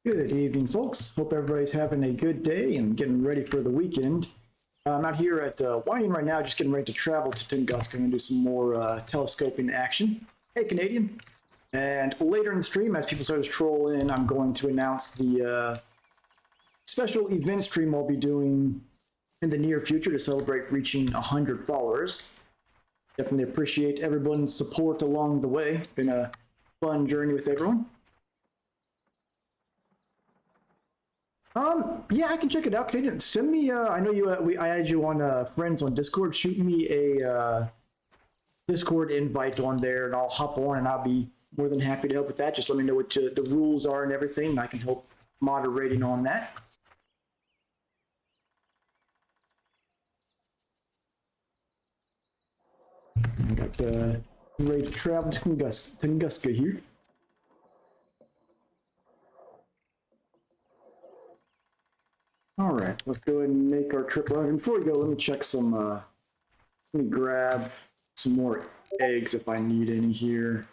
Good evening, folks. Hope everybody's having a good day and getting ready for the weekend. I'm out here at Whiting right now, just getting ready to travel to Tunguska and do some more telescoping action. Hey, Canadian. And later in the stream, as people start to troll in, I'm going to announce the special event stream I'll be doing in the near future to celebrate reaching 100 followers. Definitely appreciate everyone's support along the way. Been a fun journey with everyone. Yeah, I can check it out. Canadian, send me. I know you. I added you on friends on Discord. Shoot me a Discord invite on there, and I'll hop on, and I'll be more than happy to help with that. Just let me know what the rules are and everything, and I can help moderating on that. I got ready to travel to Tunguska here. All right, let's go ahead and make our trip. Before we go, let me check some. Let me grab some more eggs if I need any here.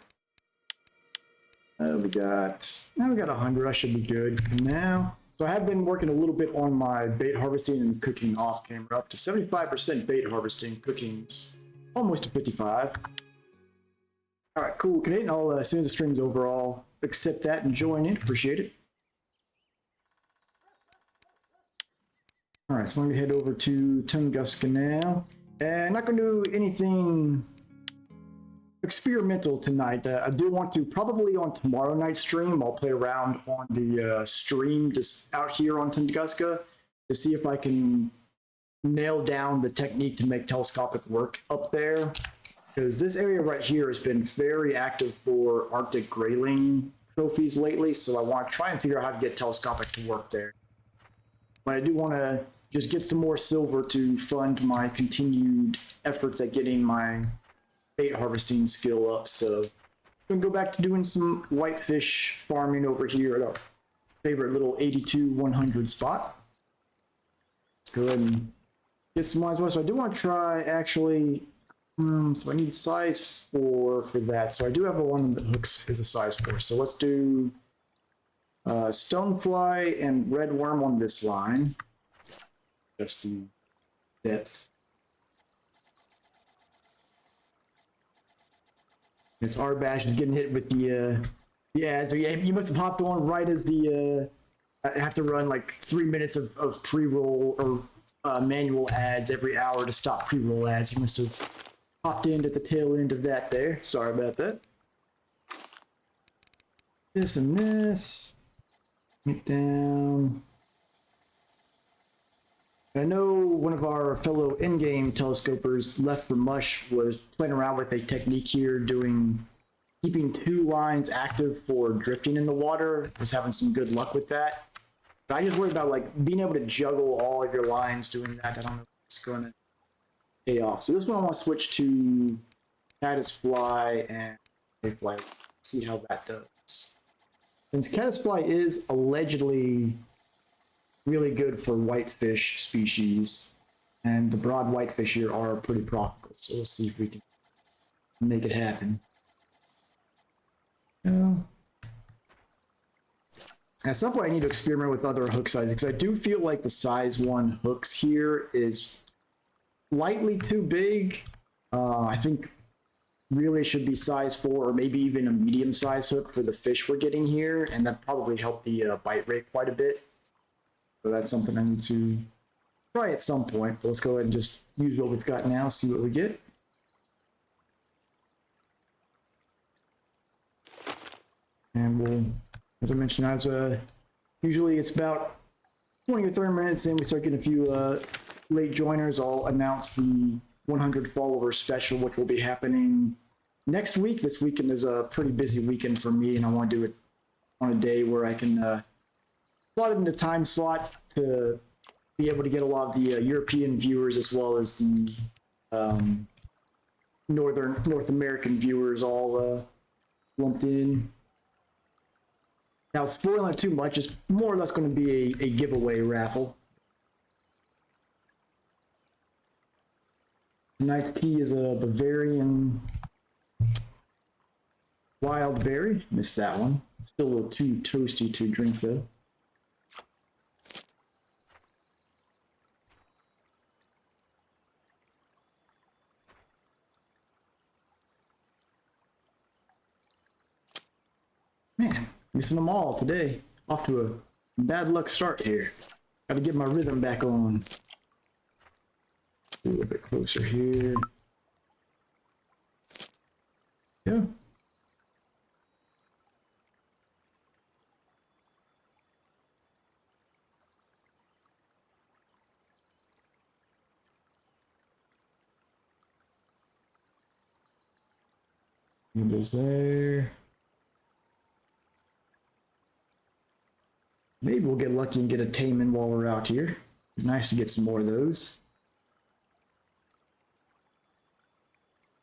We got 100. I should be good now. So I have been working a little bit on my bait harvesting and cooking off camera, up to 75% bait harvesting. Cooking's almost to 55. All right, cool. Canadian, I'll as soon as the stream's over, I'll accept that and join in. Appreciate it. All right, so I'm going to head over to Tunguska now. And I'm not going to do anything experimental tonight. I do want to, probably on tomorrow night's stream, I'll play around on the stream just out here on Tunguska to see if I can nail down the technique to make telescopic work up there. Because this area right here has been very active for Arctic grayling trophies lately, so I want to try and figure out how to get telescopic to work there. But I do want to just get some more silver to fund my continued efforts at getting my bait harvesting skill up. So I'm going to go back to doing some whitefish farming over here at our favorite little 82-100 spot. Let's go ahead and get some lines. So I do want to try actually, so I need size 4 for that. So I do have a one that hooks is a size 4. So let's do stonefly and red worm on this line. Just the depth. This R-bash is getting hit with the yeah, so yeah, you must have hopped on right as the I have to run like 3 minutes of pre-roll or manual ads every hour to stop pre-roll ads. You must have hopped in at the tail end of that there. Sorry about that. This and this. Get down. I know one of our fellow in-game telescopers, Left for Mush, was playing around with a technique here, keeping 2 lines active for drifting in the water. Was having some good luck with that. But I just worry about like being able to juggle all of your lines doing that. I don't know if it's going to pay off. So this one I want to switch to caddisfly and mayfly. See how that does. Since caddisfly is allegedly really good for whitefish species, and the broad whitefish here are pretty profitable, so we'll see if we can make it happen. At some point I need to experiment with other hook sizes, because I do feel like the size 1 hooks here is slightly too big. I think really it should be size 4 or maybe even a medium size hook for the fish we're getting here, and that probably help the bite rate quite a bit. So that's something I need to try at some point, but let's go ahead and just use what we've got now, see what we get. And we'll, as I mentioned, usually it's about 20 or 30 minutes in, we start getting a few late joiners. I'll announce the 100 follower special, which will be happening next week. This weekend is a pretty busy weekend for me, and I want to do it on a day where I can slot it in the time slot to be able to get a lot of the European viewers as well as the North American viewers all lumped in. Now, spoiling it too much, it's more or less going to be a giveaway raffle. Tonight's key is a Bavarian wild berry. Missed that one. Still a little too toasty to drink though. Man, missing them all today. Off to a bad luck start here. Gotta get my rhythm back on. A little bit closer here. Yeah. Windows there. Maybe we'll get lucky and get a tame in while we're out here. Nice to get some more of those.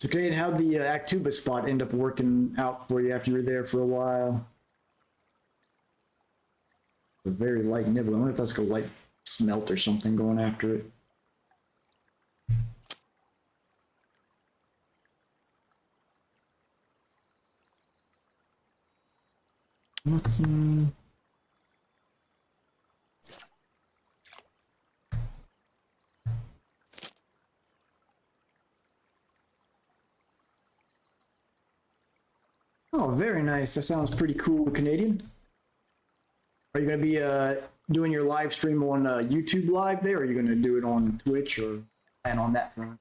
So, Canadian, how'd the Actuba spot end up working out for you after you were there for a while? A very light nibble. I wonder if that's like a light smelt or something going after it. What's Oh, very nice. That sounds pretty cool, Canadian. Are you going to be doing your live stream on YouTube Live there, or are you going to do it on Twitch or plan on that front?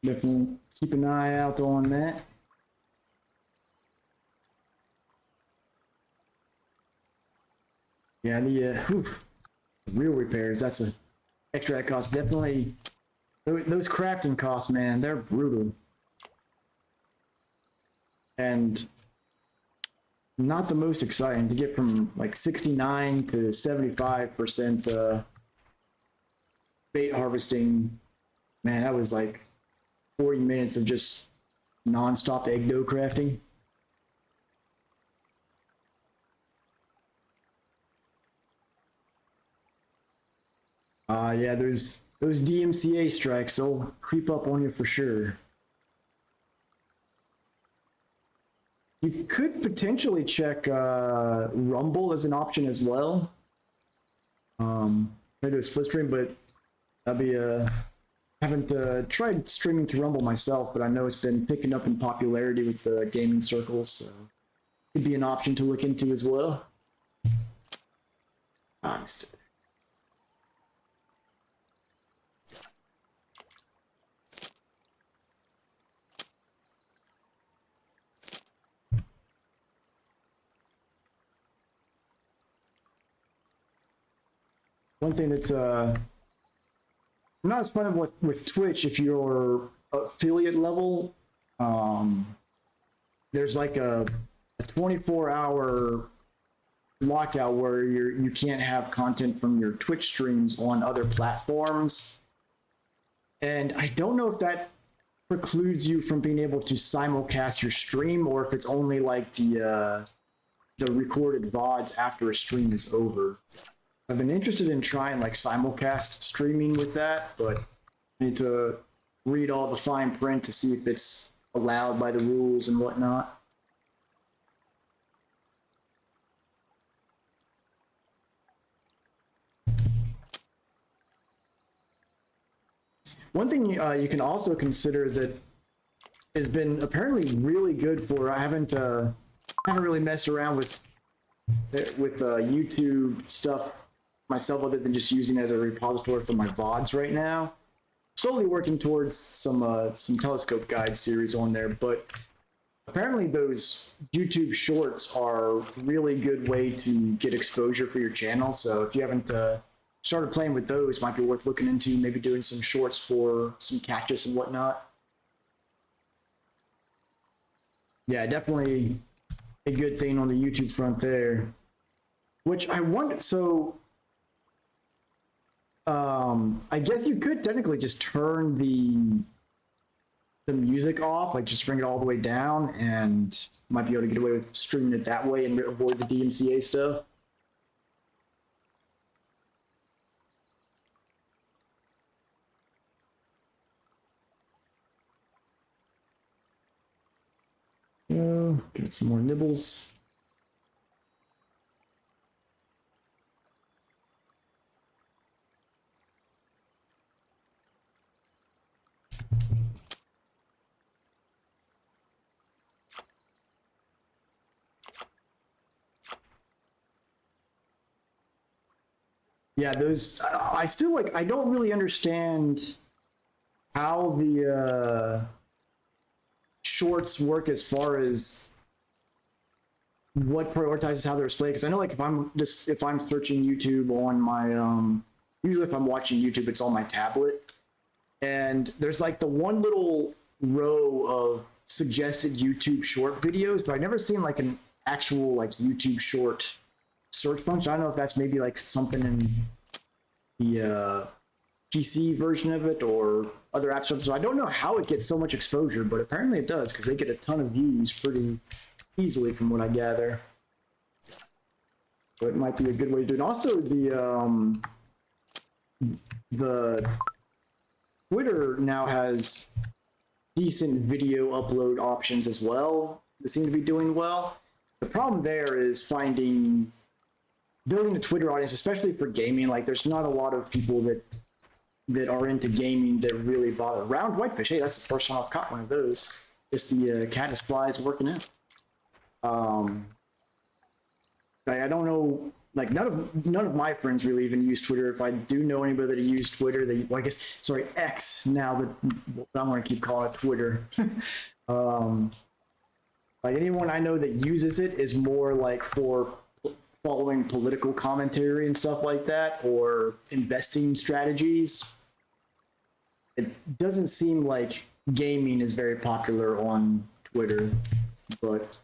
Definitely keep an eye out on that. Yeah, the real repairs, that's a extra cost. Definitely, those crafting costs, man, they're brutal. And not the most exciting to get from like 69 to 75% bait harvesting. Man, that was like 40 minutes of just non-stop egg dough crafting. Yeah, those DMCA strikes, they'll creep up on you for sure. You could potentially check Rumble as an option as well. Try to do a split stream, but that'd be haven't tried streaming to Rumble myself, but I know it's been picking up in popularity with the gaming circles, so could be an option to look into as well. I missed it. One thing that's not as fun with Twitch, if you're affiliate level, there's like a 24-hour lockout where you can't have content from your Twitch streams on other platforms. And I don't know if that precludes you from being able to simulcast your stream, or if it's only like the recorded VODs after a stream is over. I've been interested in trying like simulcast streaming with that, but I need to read all the fine print to see if it's allowed by the rules and whatnot. One thing you can also consider that has been apparently really good for, I haven't really messed around with YouTube stuff myself other than just using it as a repository for my VODs right now. Slowly working towards some telescope guide series on there, but apparently those YouTube shorts are a really good way to get exposure for your channel. So if you haven't started playing with those, might be worth looking into, maybe doing some shorts for some catches and whatnot. Yeah, definitely a good thing on the YouTube front there. Which I wonder, so I guess you could technically just turn the music off, like just bring it all the way down, and might be able to get away with streaming it that way and avoid the DMCA stuff. Get some more nibbles. Yeah, those I still like. I don't really understand how the shorts work as far as what prioritizes how they're displayed. Because I know, like, if I'm searching YouTube on my usually if I'm watching YouTube, it's on my tablet, and there's like the one little row of suggested YouTube short videos, but I've never seen like an actual like YouTube short search function. I don't know if that's maybe like something in the PC version of it or other apps. So I don't know how it gets so much exposure, but apparently it does because they get a ton of views pretty easily from what I gather. So it might be a good way to do it. And also the Twitter now has decent video upload options as well that seem to be doing well. The problem there is building a Twitter audience, especially for gaming. Like, there's not a lot of people that are into gaming that really bother. Round whitefish, hey, that's the first time I've caught one of those. It's the caddis flies working in. I don't know, like none of my friends really even use Twitter. If I do know anybody that used Twitter, well, I guess, sorry, X now, that I'm going to keep calling it Twitter. Like, anyone I know that uses it is more like for following political commentary and stuff like that, or investing strategies. It doesn't seem like gaming is very popular on Twitter, but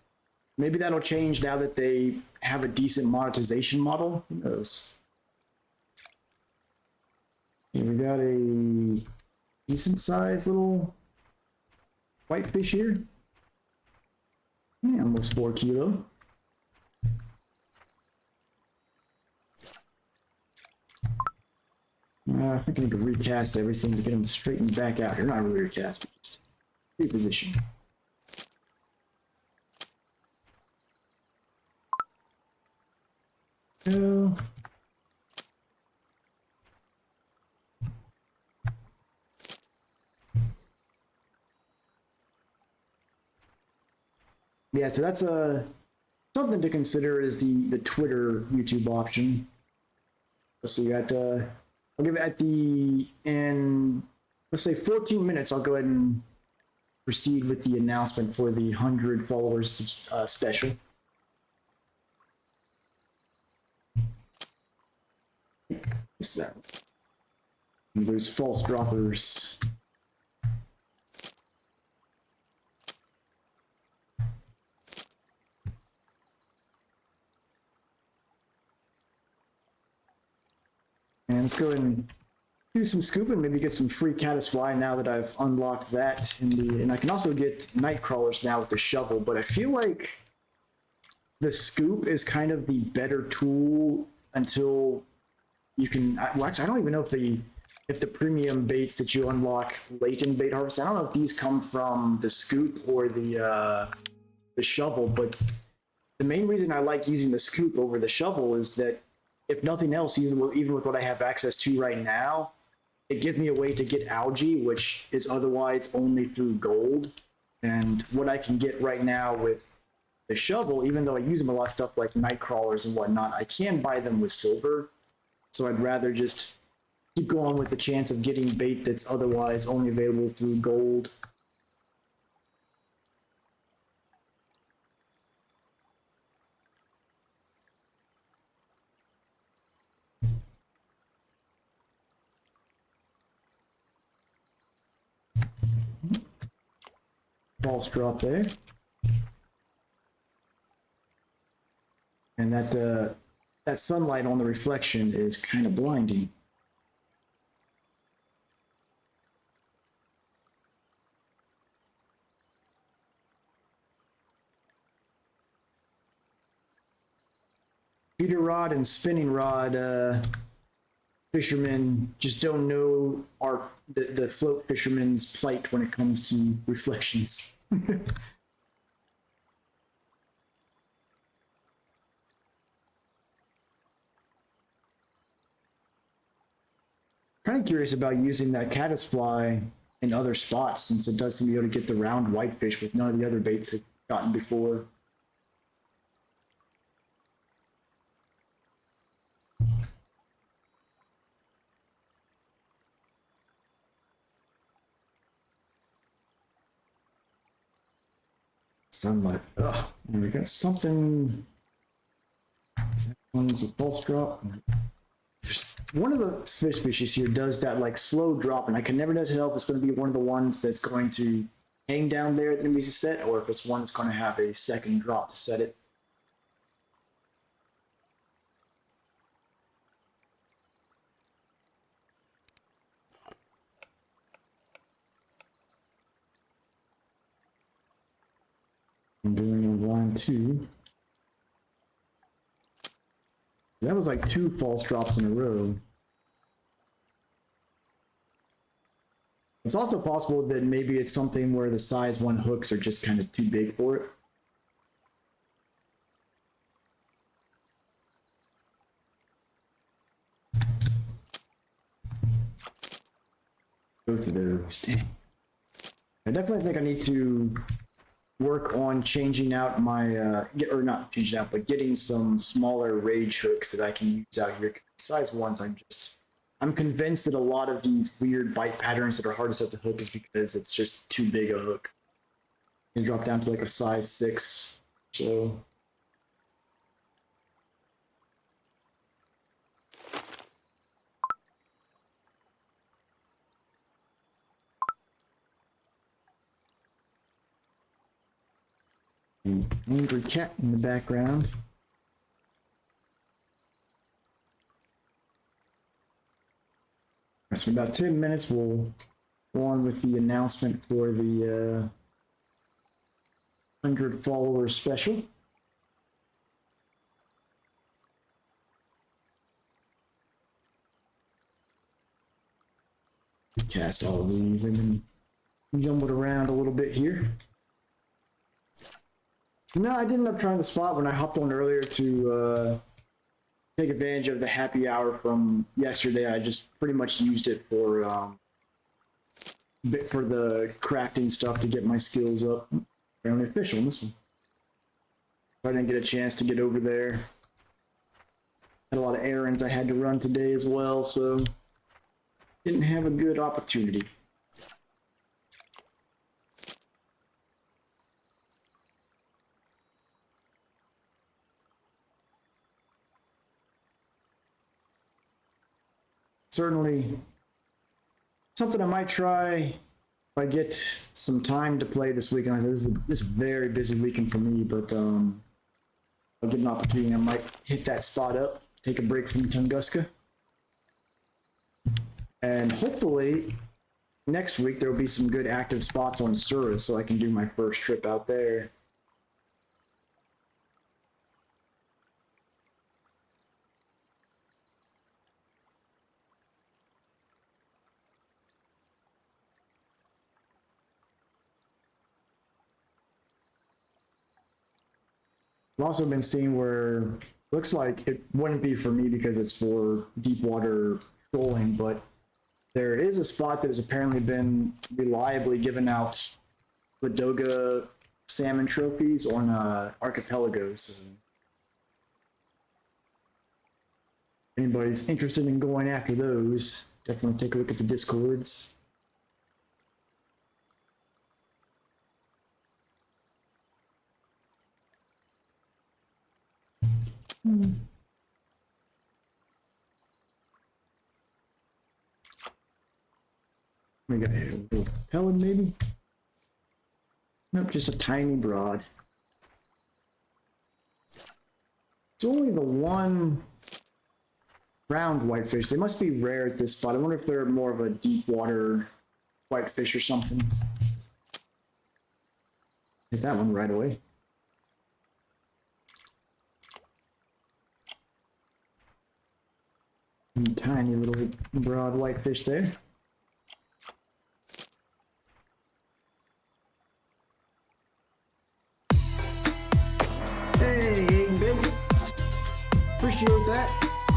maybe that'll change now that they have a decent monetization model. Who knows? Okay, we got a decent sized little whitefish here. Yeah, almost 4 kilo. I think I need to recast everything to get them straightened back out here. Not really recast, but just reposition. So, yeah, so that's something to consider is the Twitter YouTube option. So you got I'll give it in let's say 14 minutes. I'll go ahead and proceed with the announcement for the 100 followers special. What's that? There's false droppers. And let's go ahead and do some scooping, maybe get some free caddis fly now that I've unlocked that and I can also get night crawlers now with the shovel, but I feel like the scoop is kind of the better tool until you can, well, actually, I don't even know if the premium baits that you unlock late in bait harvest, I don't know if these come from the scoop or the shovel, but the main reason I like using the scoop over the shovel is that if nothing else, even with what I have access to right now, it gives me a way to get algae, which is otherwise only through gold. And what I can get right now with the shovel, even though I use them a lot of stuff like night crawlers and whatnot, I can buy them with silver. So I'd rather just keep going with the chance of getting bait that's otherwise only available through gold. False drop there. And that sunlight on the reflection is kind of blinding. Feeder rod and spinning rod fishermen just don't know the float fishermen's plight when it comes to reflections. Kind of curious about using that caddis fly in other spots, since it does seem to be able to get the round whitefish with none of the other baits I've gotten before. Sunlight. Ugh. And we got something. One's a false drop. There's one of the fish species here does that like slow drop, and I can never tell if it's going to be one of the ones that's going to hang down there at the NBC set, or if it's one that's going to have a second drop to set it. I'm doing line 2. That was like 2 false drops in a row. It's also possible that maybe it's something where the size 1 hooks are just kind of too big for it. Both of those. Dang. I definitely think I need to work on changing out my, or not changing out, but getting some smaller rage hooks that I can use out here. Because the size 1s, I'm convinced that a lot of these weird bite patterns that are hard to set the hook is because it's just too big a hook. You drop down to like a size 6, so. Angry cat in the background. So in about 10 minutes, we'll go on with the announcement for the 100 followers special. Cast all of these. I've been jumbled around a little bit here. No, I didn't end up trying the spot when I hopped on earlier to take advantage of the happy hour from yesterday. I just pretty much used it for the crafting stuff to get my skills up. Apparently official in this one. I didn't get a chance to get over there. Had a lot of errands I had to run today as well, so didn't have a good opportunity. Certainly something I might try if I get some time to play this weekend. This is a very busy weekend for me, but I'll get an opportunity. I might hit that spot up, take a break from Tunguska. And hopefully next week there will be some good active spots on Sura so I can do my first trip out there. I've also been seeing where looks like it wouldn't be for me because it's for deep water trolling, but there is a spot that has apparently been reliably giving out Ladoga salmon trophies on archipelagos. So if anybody's interested in going after those, definitely take a look at the Discords. We got a little pellet, maybe? Nope, just a tiny broad. It's only the one round whitefish. They must be rare at this spot. I wonder if they're more of a deep water whitefish or something. Hit that one right away. Tiny little broad whitefish there. Hey, Aiden, baby. Appreciate that.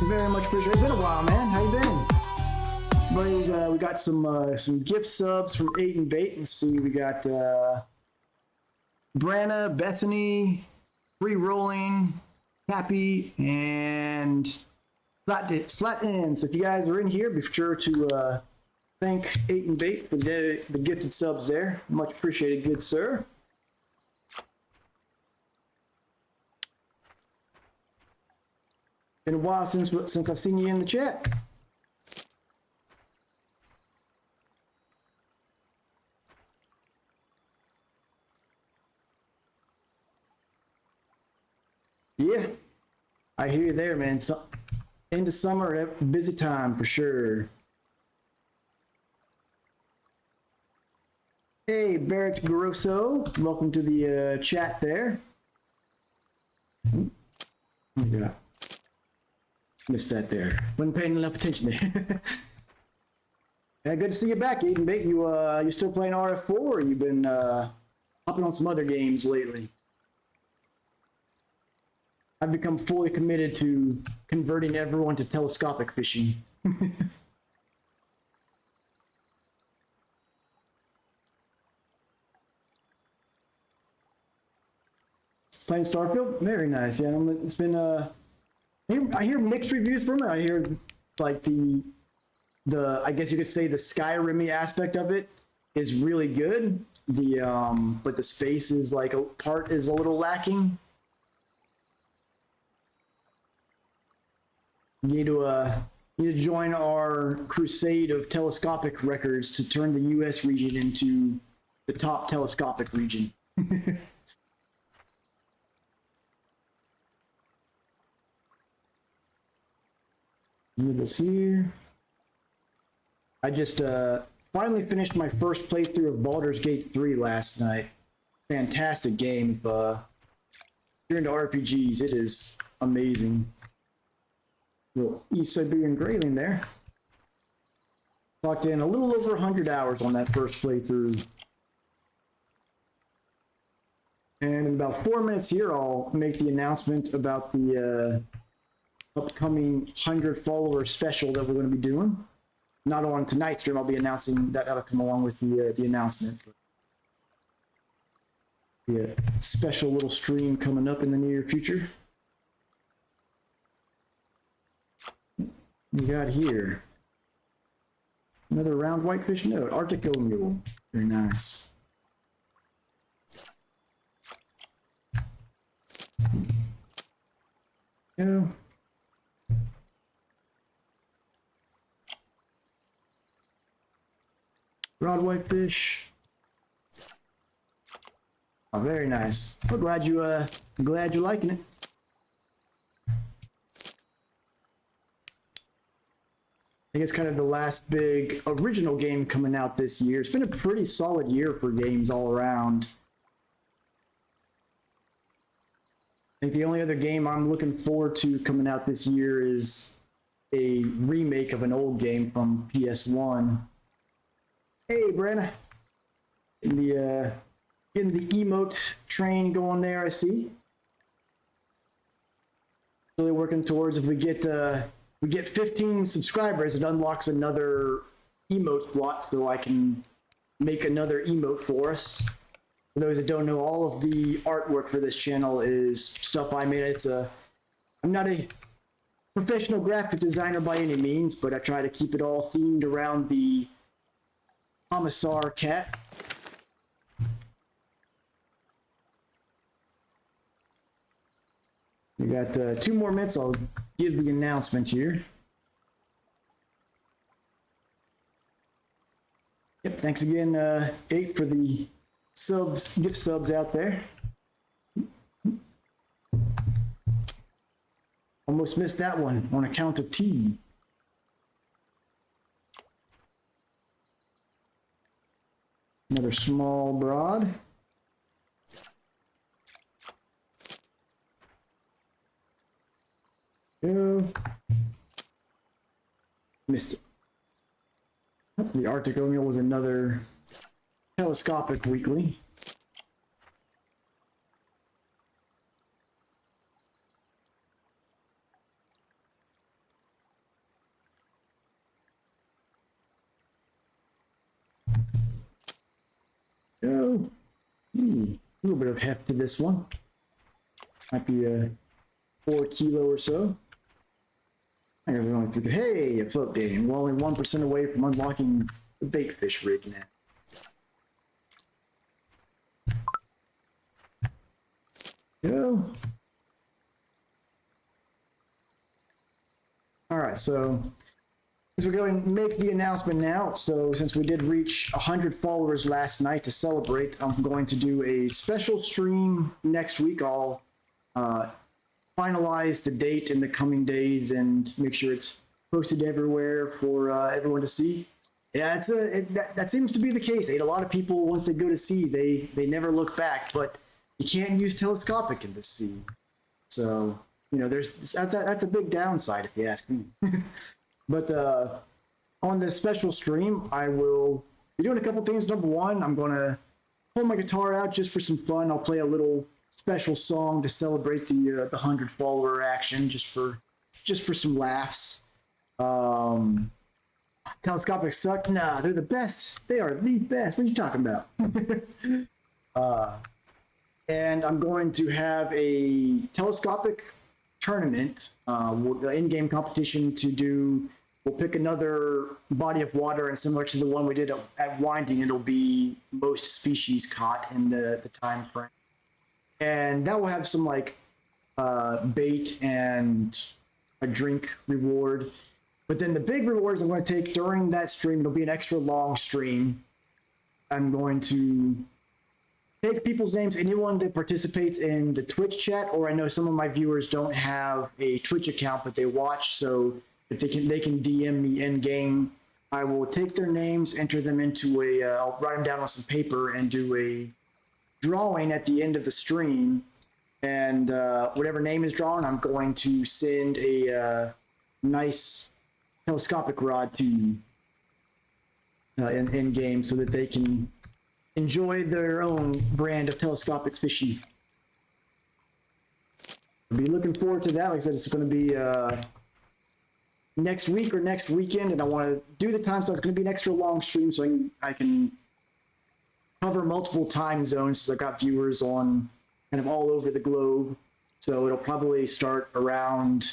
Very much appreciate it. It's been a while, man. How you been? Buddies, we got some gift subs from Aiden Bait. Let's see, we got Branna, Bethany, Free Rolling, Happy, and Slat In. So if you guys are in here, be sure to thank Aiden Bait for the gifted subs there. Much appreciated, good sir. Been a while since I've seen you in the chat. Yeah, I hear you there, man. So, into summer, busy time for sure. Hey, Barrett Grosso, welcome to the chat there. Yeah, missed that there. Wasn't paying enough attention there. Yeah, good to see you back, Eden Bait. You still playing RF4, or you been hopping on some other games lately? I've become fully committed to converting everyone to telescopic fishing. Playing Starfield, very nice. Yeah, it's been I hear mixed reviews from it. I hear like the I guess you could say the Skyrim-y aspect of it is really good. But the space is like part is a little lacking. You need to join our crusade of telescopic records to turn the U.S. region into the top telescopic region. Move this here. I just finally finished my first playthrough of Baldur's Gate 3 last night. Fantastic game. If you're into RPGs, it is amazing. Little East Siberian Grayling there. Clocked in a little over 100 hours on that first playthrough. And in about 4 minutes here, I'll make the announcement about the upcoming 100 follower special that we're going to be doing. Not on tonight's stream, I'll be announcing that that'll come along with the announcement. Yeah, special little stream coming up in the near future. We got here another round whitefish note, Arctic Mule. Very nice. Go. Broad whitefish. Oh, very nice. I'm glad you're liking it. I think it's kind of the last big original game coming out this year. It's been a pretty solid year for games all around. I think the only other game I'm looking forward to coming out this year is a remake of an old game from PS1. Hey, Brenna. In the emote train going there, I see. Really working towards if we get 15 subscribers, it unlocks another emote slot so I can make another emote for us. For those that don't know, all of the artwork for this channel is stuff I made. I'm not a professional graphic designer by any means, but I try to keep it all themed around the Commissar cat. We got 2 more minutes. I'll give the announcement here. Yep, thanks again, 8 for the gift subs out there. Almost missed that one on account of tea. Another small broad. Go. Missed it. The Arctic Mule was another telescopic weekly. Go. A little bit of heft to this one. Might be a 4 kilo or so. I guess we're only 3. Hey, a float game. We're only 1% away from unlocking the bait fish rig now. Go. right, so let's go ahead and make the announcement now. So since we did reach 100 followers last night to celebrate, I'm going to do a special stream next week. I'll finalize the date in the coming days and make sure it's posted everywhere for everyone to see. Yeah, that seems to be the case. A lot of people, once they go to sea, they never look back. But you can't use telescopic in the sea, so that's a big downside if you ask me. But on this special stream, I will be doing a couple things. Number one, I'm gonna pull my guitar out just for some fun. I'll play a little special song to celebrate the 100 follower action, just for some laughs. Telescopic suck? Nah, they're the best. They are the best. What are you talking about? And I'm going to have a telescopic tournament, in-game competition to do. We'll pick another body of water, and similar to the one we did at Winding, it'll be most species caught in the time frame. And that will have some bait and a drink reward. But then the big rewards I'm going to take during that stream, it'll be an extra long stream. I'm going to take people's names, anyone that participates in the Twitch chat, or I know some of my viewers don't have a Twitch account, but they watch, so if they can DM me in game. I will take their names, enter them into I'll write them down on some paper and do a drawing at the end of the stream. And whatever name is drawn, I'm going to send a nice telescopic rod to in game so that they can enjoy their own brand of telescopic fishing. I'll be looking forward to that. Like I said, it's going to be next week or next weekend, and I want to do the time, so it's going to be an extra long stream so I can cover multiple time zones, since I've got viewers on kind of all over the globe. So it'll probably start around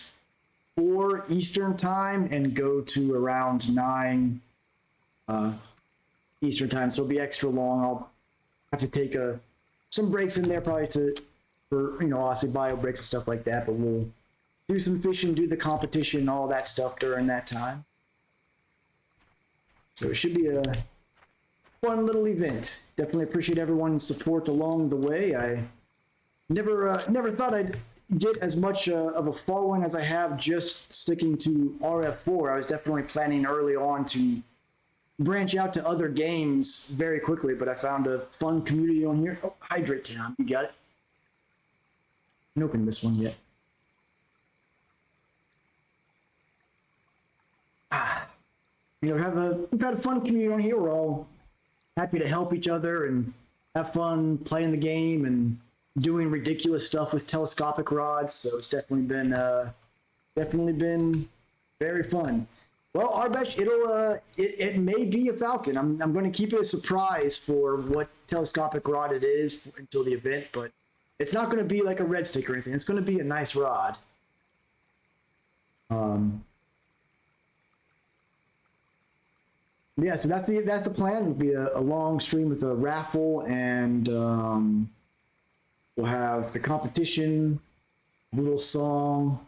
4 Eastern time and go to around 9 Eastern time. So it'll be extra long. I'll have to take some breaks in there probably for obviously bio breaks and stuff like that, but we'll do some fishing, do the competition, all that stuff during that time. So it should be a fun little event. Definitely appreciate everyone's support along the way. I never thought I'd get as much of a following as I have just sticking to RF4. I was definitely planning early on to branch out to other games very quickly, but I found a fun community on here. Oh, Hydrate Town, you got it. I haven't opened this one yet. We've had a fun community on here. We're all happy to help each other and have fun playing the game and doing ridiculous stuff with telescopic rods. So it's definitely been very fun. Well, Arbesh, it may be a Falcon. I'm going to keep it a surprise for what telescopic rod it is until the event, but it's not going to be like a red stick or anything. It's going to be a nice rod. Yeah, so that's the plan. It'll be a long stream with a raffle, and we'll have the competition, a little song,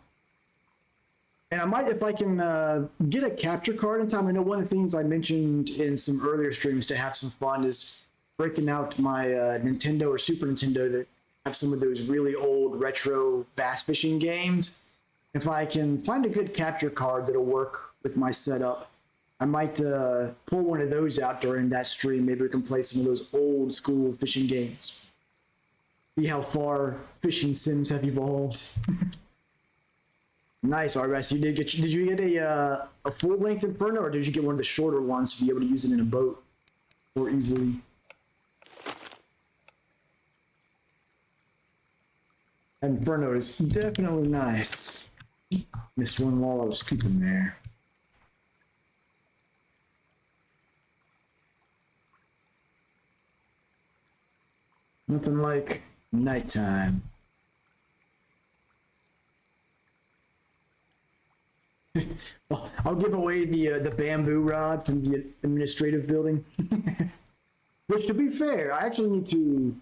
and I might, if I can get a capture card in time. I know one of the things I mentioned in some earlier streams to have some fun is breaking out my Nintendo or Super Nintendo that have some of those really old retro bass fishing games. If I can find a good capture card that'll work with my setup, I might pull one of those out during that stream. Maybe we can play some of those old school fishing games. See how far fishing sims have evolved. Nice, RS. Did you get a full length Inferno, or did you get one of the shorter ones to be able to use it in a boat more easily? Inferno is definitely nice. Missed one while I was scooping there. Nothing like nighttime. Well, I'll give away the bamboo rod from the administrative building. Which, to be fair, I actually need to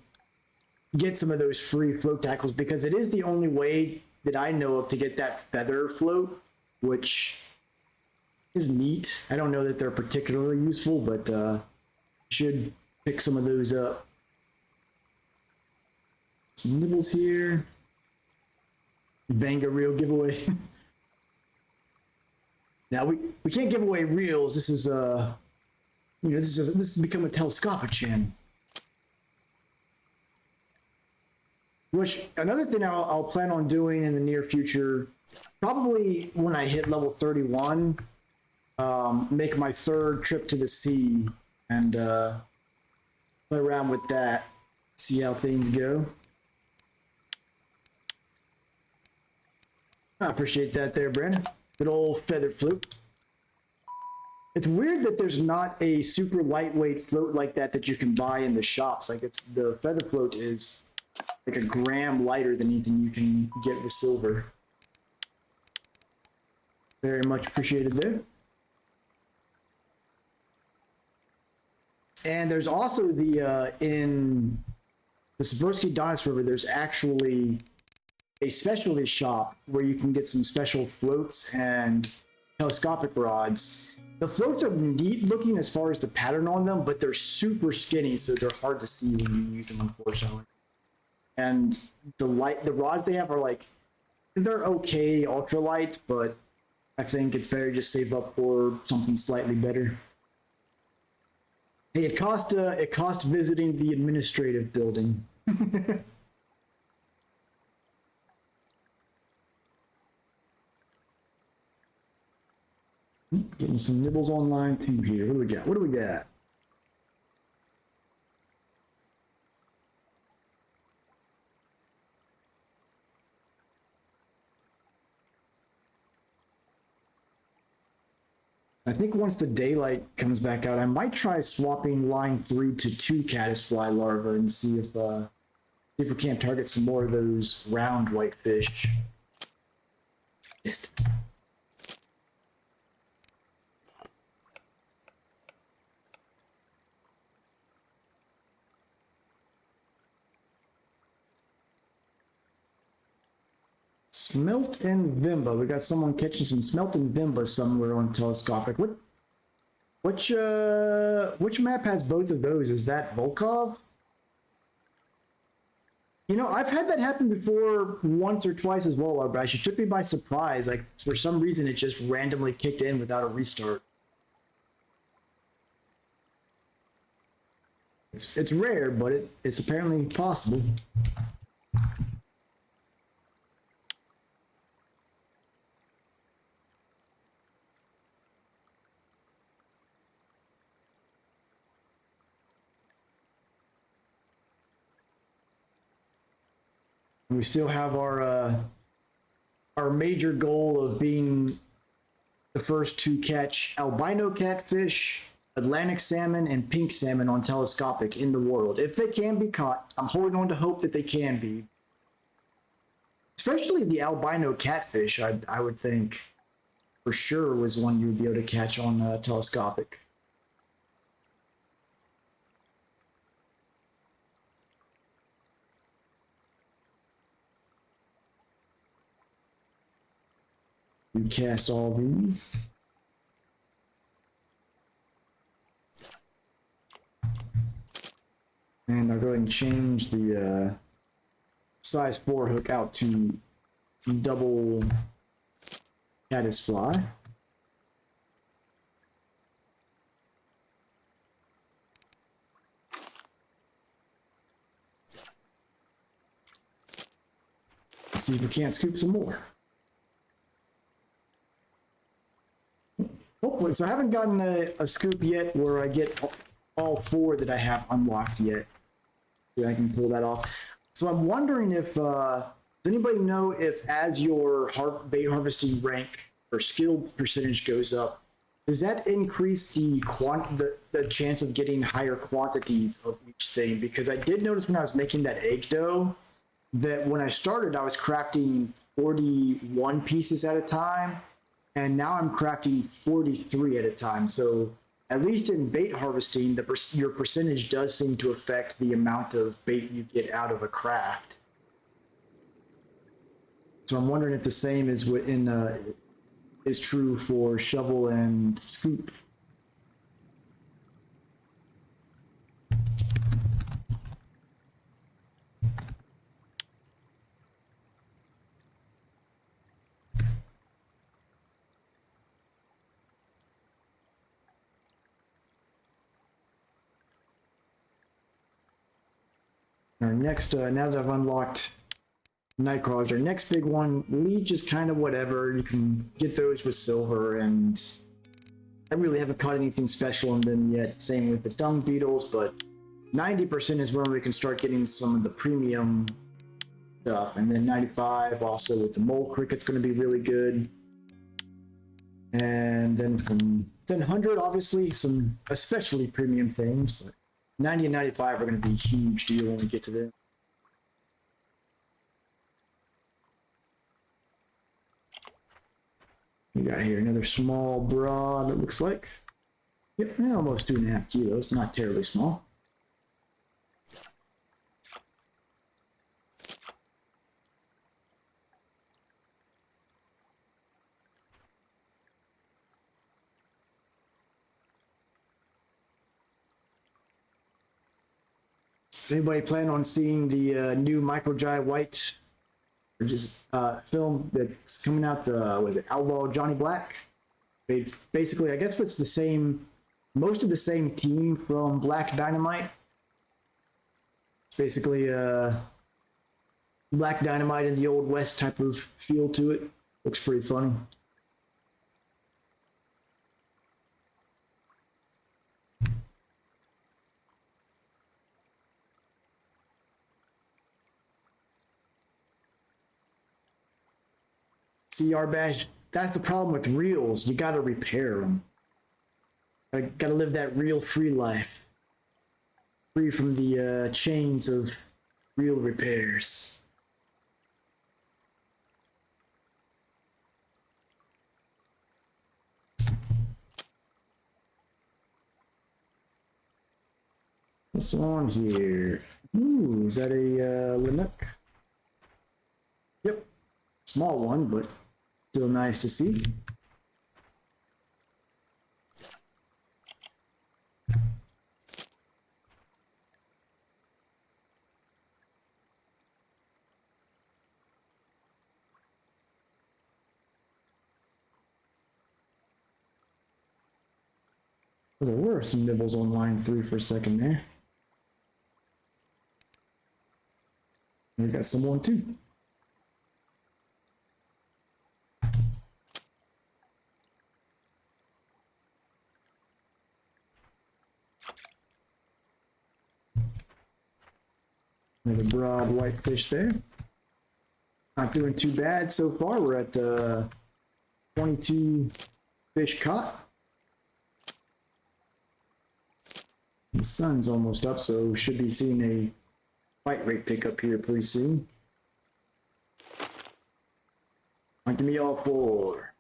get some of those free float tackles, because it is the only way that I know of to get that feather float, which is neat. I don't know that they're particularly useful, but should pick some of those up. Some nibbles here. Vanga reel giveaway. Now we can't give away reels. This is this has become a telescopic channel. Which another thing I'll plan on doing in the near future, probably when I hit level 31, make my third trip to the sea and play around with that, see how things go. I appreciate that there, Brandon. Good old feather float. It's weird that there's not a super lightweight float like that you can buy in the shops. Like the feather float is like a gram lighter than anything you can get with silver. Very much appreciated there. And there's also the in the Seversky Donetsk River, there's actually a specialty shop where you can get some special floats and telescopic rods. The floats are neat looking as far as the pattern on them, but they're super skinny, so they're hard to see when you use them, unfortunately. And the rods they have are like, they're okay ultralights, but I think it's better to just save up for something slightly better. Hey, it cost visiting the administrative building. Getting some nibbles online too here. What do we got? What do we got? I think once the daylight comes back out, I might try swapping line 3 to 2 caddisfly larvae and see if we can't target some more of those round whitefish. Missed. Smelt and Vimba. We got someone catching some smelt and Vimba somewhere on telescopic. Which map has both of those? Is that Volkov? You know, I've had that happen before once or twice as well, Arbash. It took me by surprise. Like, for some reason, it just randomly kicked in without a restart. It's rare, but it's apparently possible. We still have our major goal of being the first to catch albino catfish, Atlantic salmon, and pink salmon on telescopic in the world. If they can be caught, I'm holding on to hope that they can be. Especially the albino catfish, I would think for sure was one you would be able to catch on telescopic. We cast all these. And I'll go ahead and change the size 4 hook out to double caddisfly. Let's see if we can't scoop some more. Hopefully, so I haven't gotten a scoop yet where I get all 4 that I have unlocked yet. So I can pull that off. So I'm wondering if, does anybody know if as your bait harvesting rank or skill percentage goes up, does that increase the chance of getting higher quantities of each thing? Because I did notice when I was making that egg dough, that when I started, I was crafting 41 pieces at a time. And now I'm crafting 43 at a time. So at least in bait harvesting, your percentage does seem to affect the amount of bait you get out of a craft. So I'm wondering if the same is in is true for shovel and scoop. Our next, now that I've unlocked Nightcrawlers, our next big one, Leech is kind of whatever. You can get those with silver, and I really haven't caught anything special in them yet. Same with the Dung Beetles, but 90% is when we can start getting some of the premium stuff. And then 95 also with the Mole Cricket's going to be really good. And then from 100, obviously, some especially premium things, but 90 and 95 are going to be a huge deal when we get to them. We got here another small broad, it looks like. Yep, almost 2.5 kilos, not terribly small. Does anybody plan on seeing the new Michael Jai White film that's coming out? Was it Outlaw Johnny Black? Basically, I guess it's the same, most of the same team from Black Dynamite. It's basically Black Dynamite in the Old West type of feel to it. Looks pretty funny. See, Arbash, that's the problem with reels. You gotta repair them. I gotta live that real free life. Free from the chains of real repairs. What's on here? Ooh, is that a Linux? Yep. Small one, but still nice to see. Well, there were some nibbles on line 3 for a second there. We got some more too. Another broad white fish there. Not doing too bad so far. We're at 22 fish caught. The sun's almost up, so should be seeing a bite rate pickup here pretty soon. Give me all 4.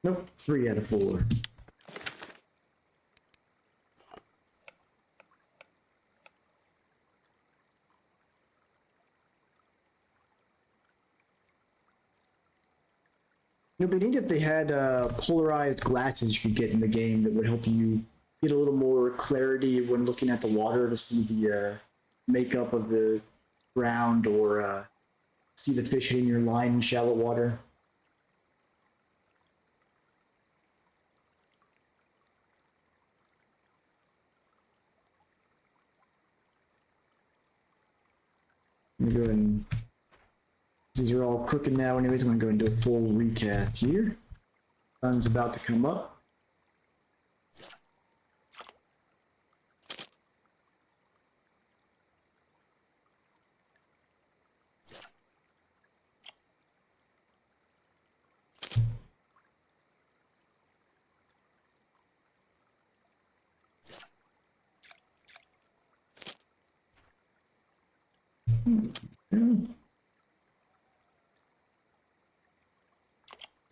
Nope, 3 out of 4. It would be neat if they had polarized glasses you could get in the game that would help you get a little more clarity when looking at the water to see the makeup of the ground or see the fish hitting your line in shallow water. Let me go ahead and, these are all crooked now anyways, I'm going to go and do a full recast here. Sun's about to come up.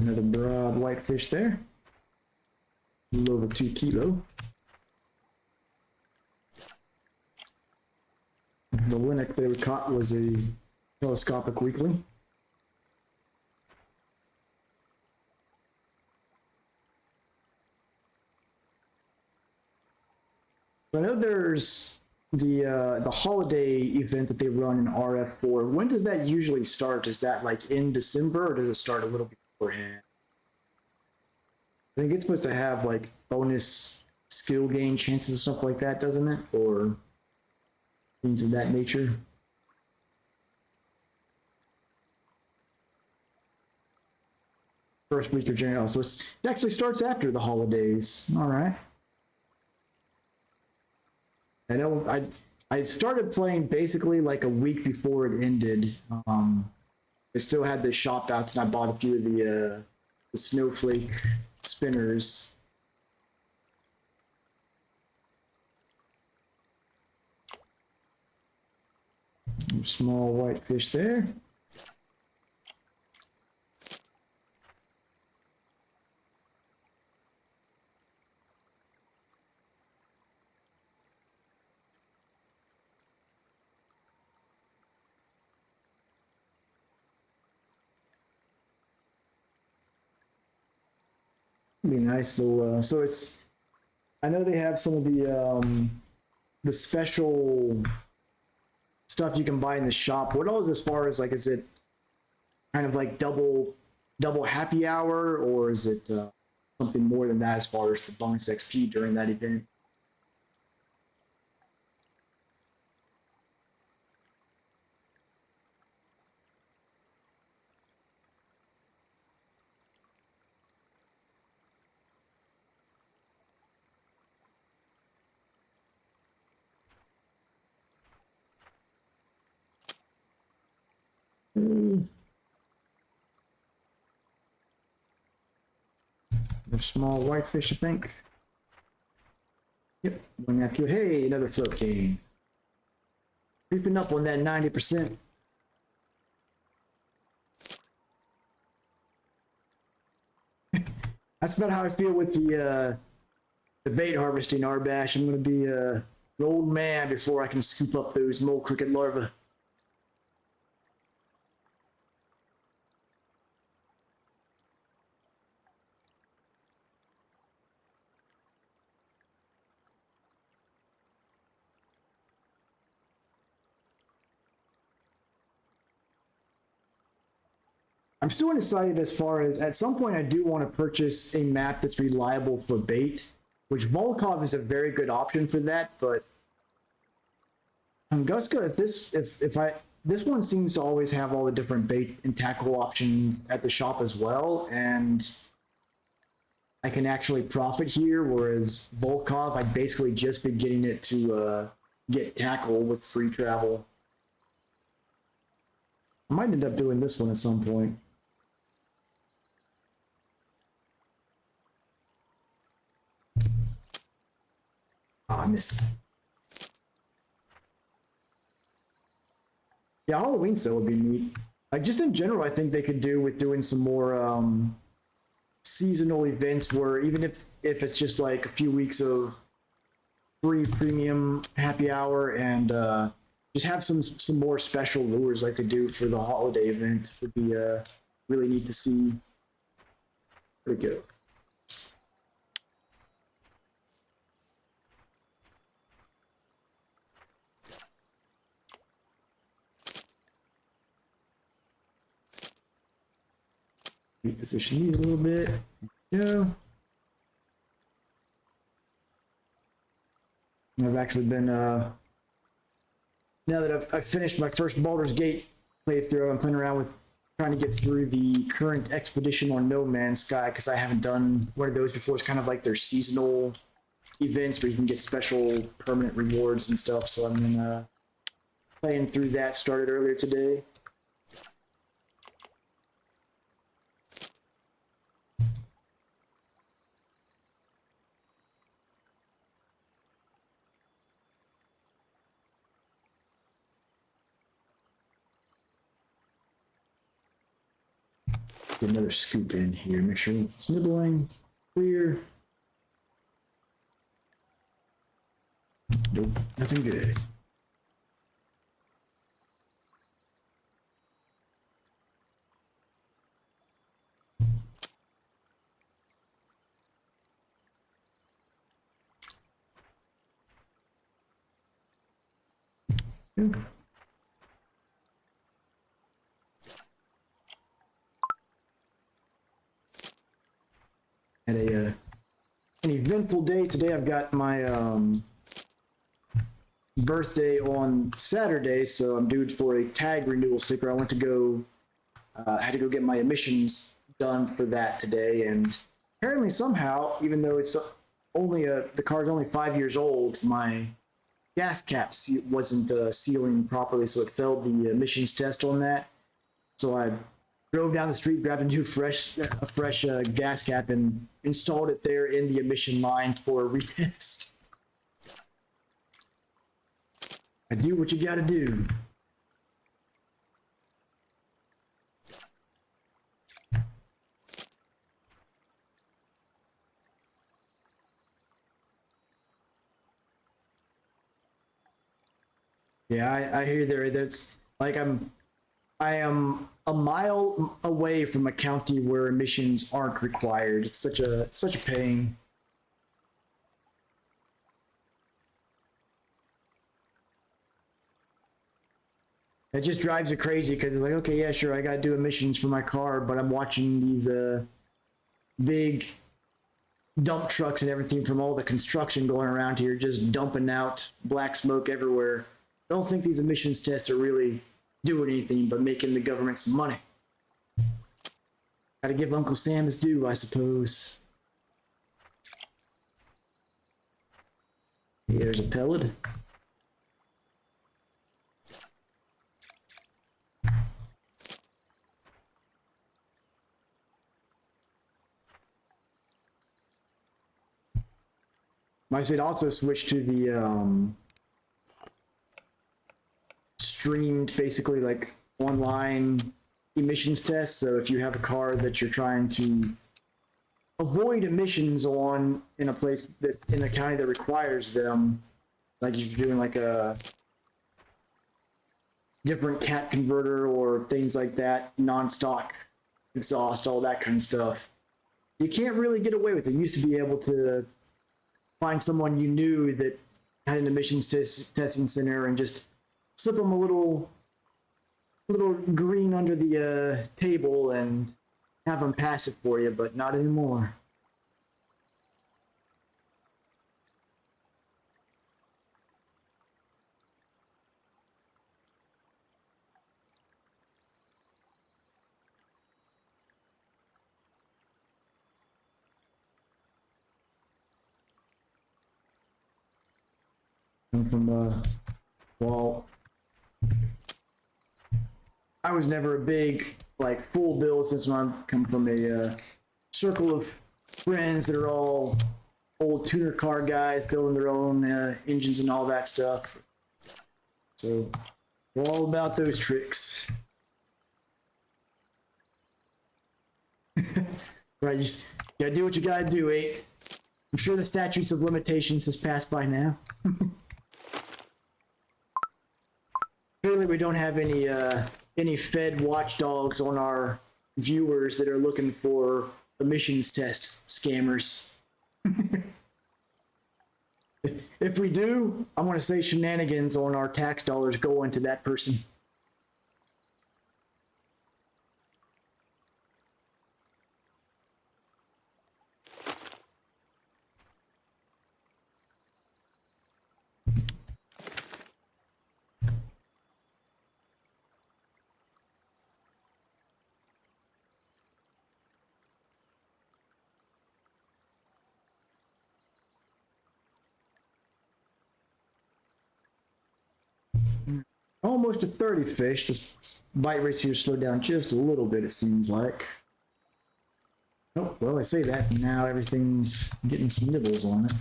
Another broad white fish there. A little over 2 kilo. The Linux they were caught was a telescopic weakling. I know there's the holiday event that they run in RF4. When does that usually start? Is that like in December, or does it start a little bit beforehand? I think it's supposed to have like bonus skill gain chances and stuff like that, doesn't it? Or things of that nature. First week of January. So it actually starts after the holidays. All right. I know I started playing basically like a week before it ended. I still had the shop out, and I bought a few of the snowflake spinners. Small white fish there. Be nice little. So it's. I know they have some of the special stuff you can buy in the shop. What else as far as like, is it kind of like double happy hour, or is it something more than that as far as the bonus XP during that event? A small whitefish, I think. Yep, one after. Hey, another float game. Creeping up on that 90%. That's about how I feel with the bait harvesting, Arbash. I'm gonna be an old man before I can scoop up those mole cricket larvae. I'm still undecided as far as at some point I do want to purchase a map that's reliable for bait, which Volkov is a very good option for that. But Tunguska, if this one seems to always have all the different bait and tackle options at the shop as well, and I can actually profit here. Whereas Volkov, I'd basically just be getting it to get tackle with free travel. I might end up doing this one at some point. Oh, I missed it. Yeah, Halloween sale would be neat. Like, just in general, I think they could do with doing some more seasonal events where even if it's just like a few weeks of free premium happy hour, and just have some more special lures like they do for the holiday event would be really neat to see. There we go. Reposition these a little bit. Yeah. I've actually been now that I've finished my first Baldur's Gate playthrough, I'm playing around with trying to get through the current expedition on No Man's Sky, because I haven't done one of those before. It's kind of like their seasonal events where you can get special permanent rewards and stuff. So I've been playing through that. Started earlier today. Get another scoop in here. Make sure it's nibbling. Clear. Nope, nothing good. Had an eventful day today. I've got my birthday on Saturday, so I'm due for a tag renewal sticker. I went to go, I had to go get my emissions done for that today, and apparently somehow, even though it's only the car's only 5 years old, my gas cap wasn't sealing properly, so it failed the emissions test on that. So I drove down the street, grabbed a new fresh gas cap, and installed it there in the emission line for a retest. I do what you gotta do. Yeah, I hear there. That's like I am a mile away from a county where emissions aren't required. It's such a pain. It just drives you crazy because it's like, okay, yeah, sure, I gotta do emissions for my car, but I'm watching these big dump trucks and everything from all the construction going around here, just dumping out black smoke everywhere. I don't think these emissions tests are really doing anything but making the government some money. Gotta give Uncle Sam his due, I suppose. Here's a pellet. Like I said, also switch to the streamed, basically like online emissions tests. So if you have a car that you're trying to avoid emissions on in a place that in a county that requires them, like if you're doing like a different cat converter or things like that, non-stock exhaust, all that kind of stuff, you can't really get away with it. You used to be able to find someone you knew that had an emissions testing center and just slip them a little green under the table and have them pass it for you, but not anymore. And from well, I was never a big like full build since I come from a circle of friends that are all old tuner car guys building their own engines and all that stuff. So we're all about those tricks. Right, you just gotta do what you gotta do, eh? I'm sure the statutes of limitations has passed by now. Clearly, we don't have any Fed watchdogs on our viewers that are looking for emissions test scammers. if we do, I want to say shenanigans on our tax dollars going to that person. Almost a 30 fish. This bite rates here slowed down just a little bit, it seems like. Oh, well, I say that, and now everything's getting some nibbles on it.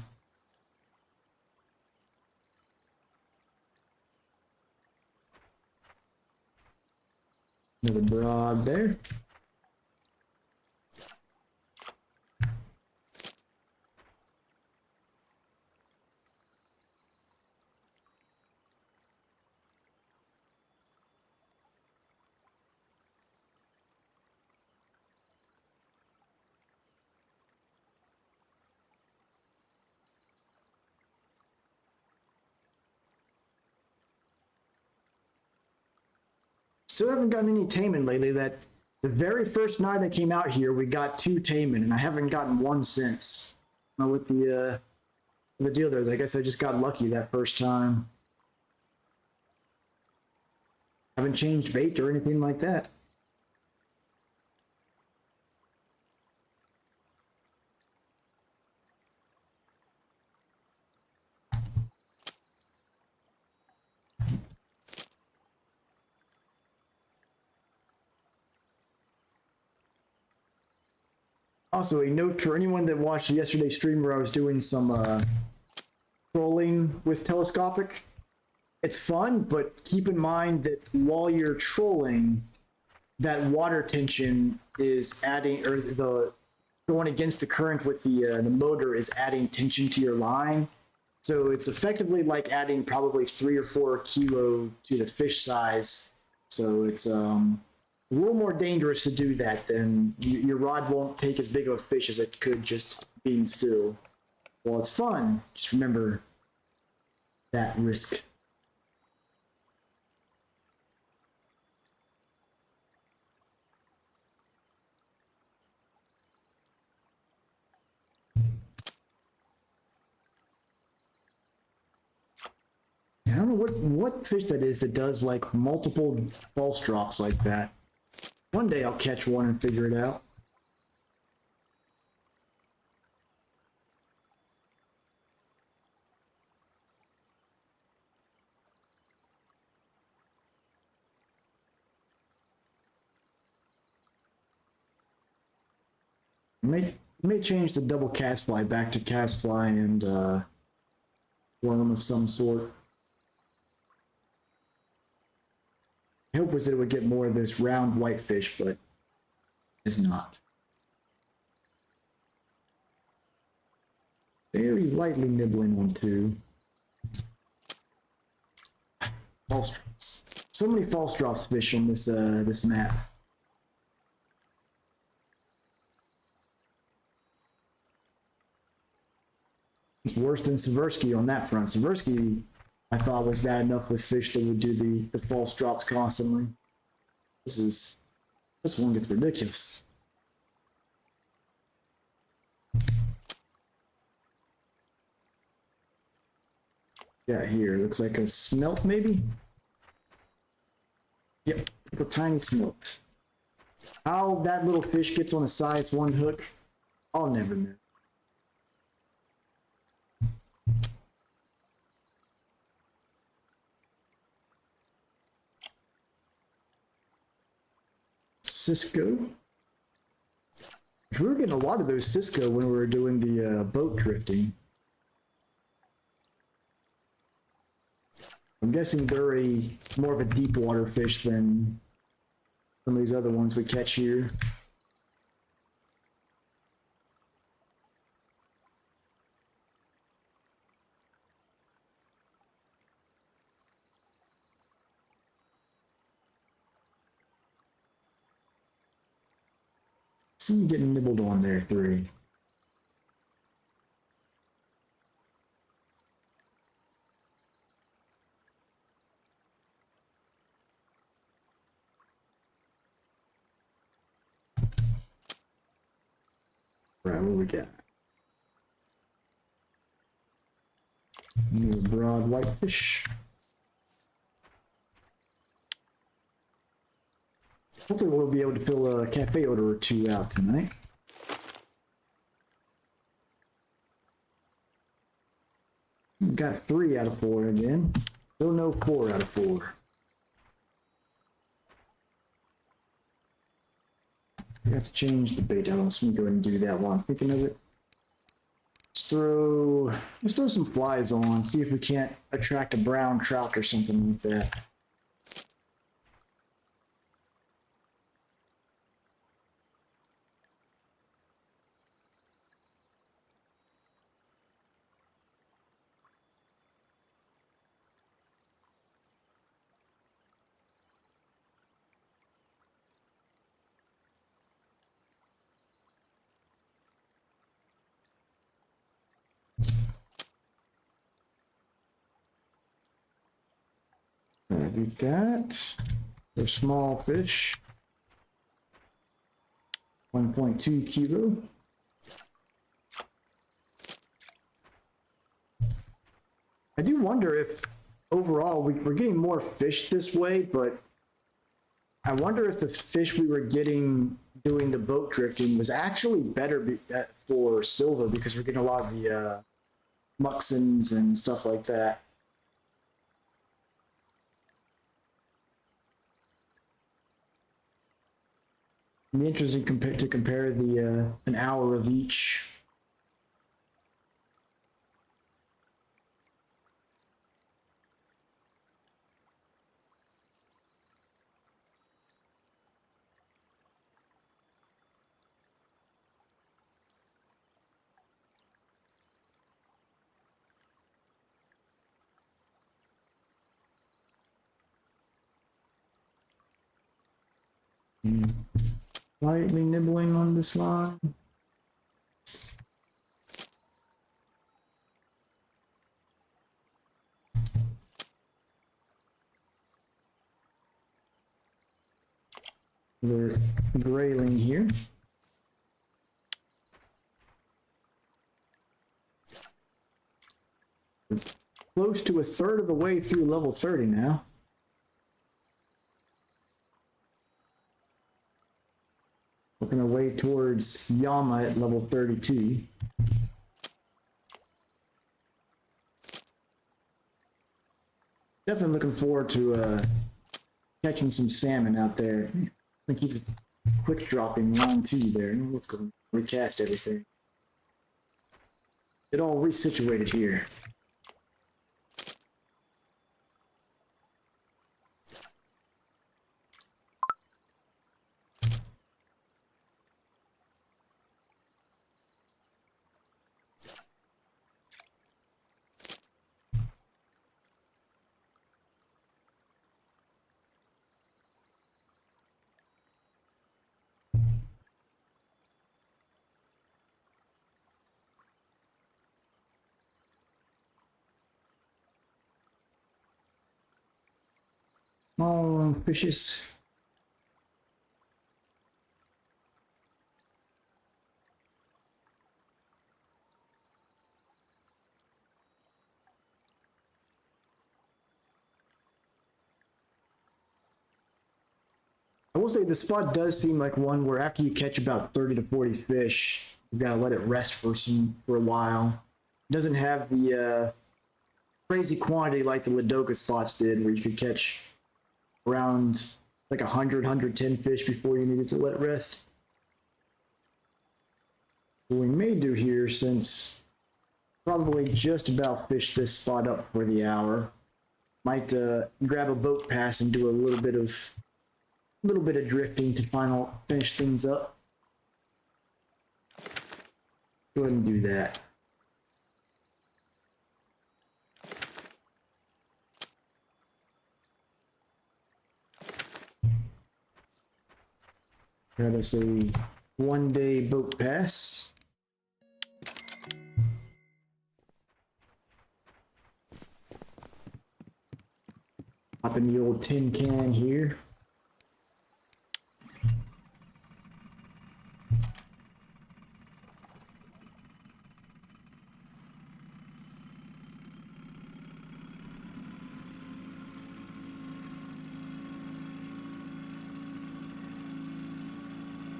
Another broad there. Still haven't gotten any taimen lately. That the very first night I came out here, we got 2 taimen, and I haven't gotten one since. I don't know what the deal there is. I guess I just got lucky that first time. Haven't changed bait or anything like that. Also, a note for anyone that watched yesterday's stream where I was doing some trolling with telescopic. It's fun, but keep in mind that while you're trolling, that water tension is adding, or the going against the current with the motor is adding tension to your line. So it's effectively like adding probably 3 or 4 kilo to the fish size. So it's a little more dangerous to do that. Than your rod won't take as big of a fish as it could just being still. Well, it's fun. Just remember that risk. I don't know what fish that is that does like multiple false drops like that. One day I'll catch one and figure it out. May change the double cast fly back to cast fly and worm of some sort. My hope was that it would get more of this round white fish, but it's not. Very lightly nibbling on 2. False drops. So many false drops fish on this this map. It's worse than Seversky on that front. Seversky, I thought, was bad enough with fish that would do the false drops constantly. This one gets ridiculous. Yeah, here looks like a smelt maybe. Yep, a tiny smelt. How that little fish gets on a size 1 hook, I'll never know. Cisco. We were getting a lot of those Cisco when we were doing the boat drifting. I'm guessing they're more of a deep water fish than some of these other ones we catch here. See you getting nibbled on there, 3. Right, what we got? New broad whitefish. Hopefully we'll be able to fill a cafe order or 2 out tonight. We've got 3 out of 4 again. Still no 4 out of 4. I got to change the bait out. Let me go ahead and do that while I'm thinking of it. Let's throw some flies on, see if we can't attract a brown trout or something like that. We've got They're small fish. 1.2 kilo. I do wonder if overall we're getting more fish this way, but I wonder if the fish we were getting doing the boat drifting was actually better for silver, because we're getting a lot of the muxins and stuff like that. It'd be interesting to compare the an hour of each. Lightly nibbling on this line. We're grayling here. We're close to a third of the way through level 30 now. Working our way towards Yama at level 32. Definitely looking forward to catching some salmon out there. I think he's quick dropping line 2 there. Let's go recast everything. Get all resituated here. Small fishes. I will say the spot does seem like one where after you catch about 30 to 40 fish, you gotta let it rest for a while. It doesn't have the crazy quantity like the Ladoga spots did, where you could catch around like 100, 110 fish before you needed to let rest. What we may do here, since probably just about fish this spot up for the hour, might grab a boat pass and do a little bit of drifting to finish things up. Go ahead and do that. Grab us a 1-day boat pass. Hop in the old tin can here.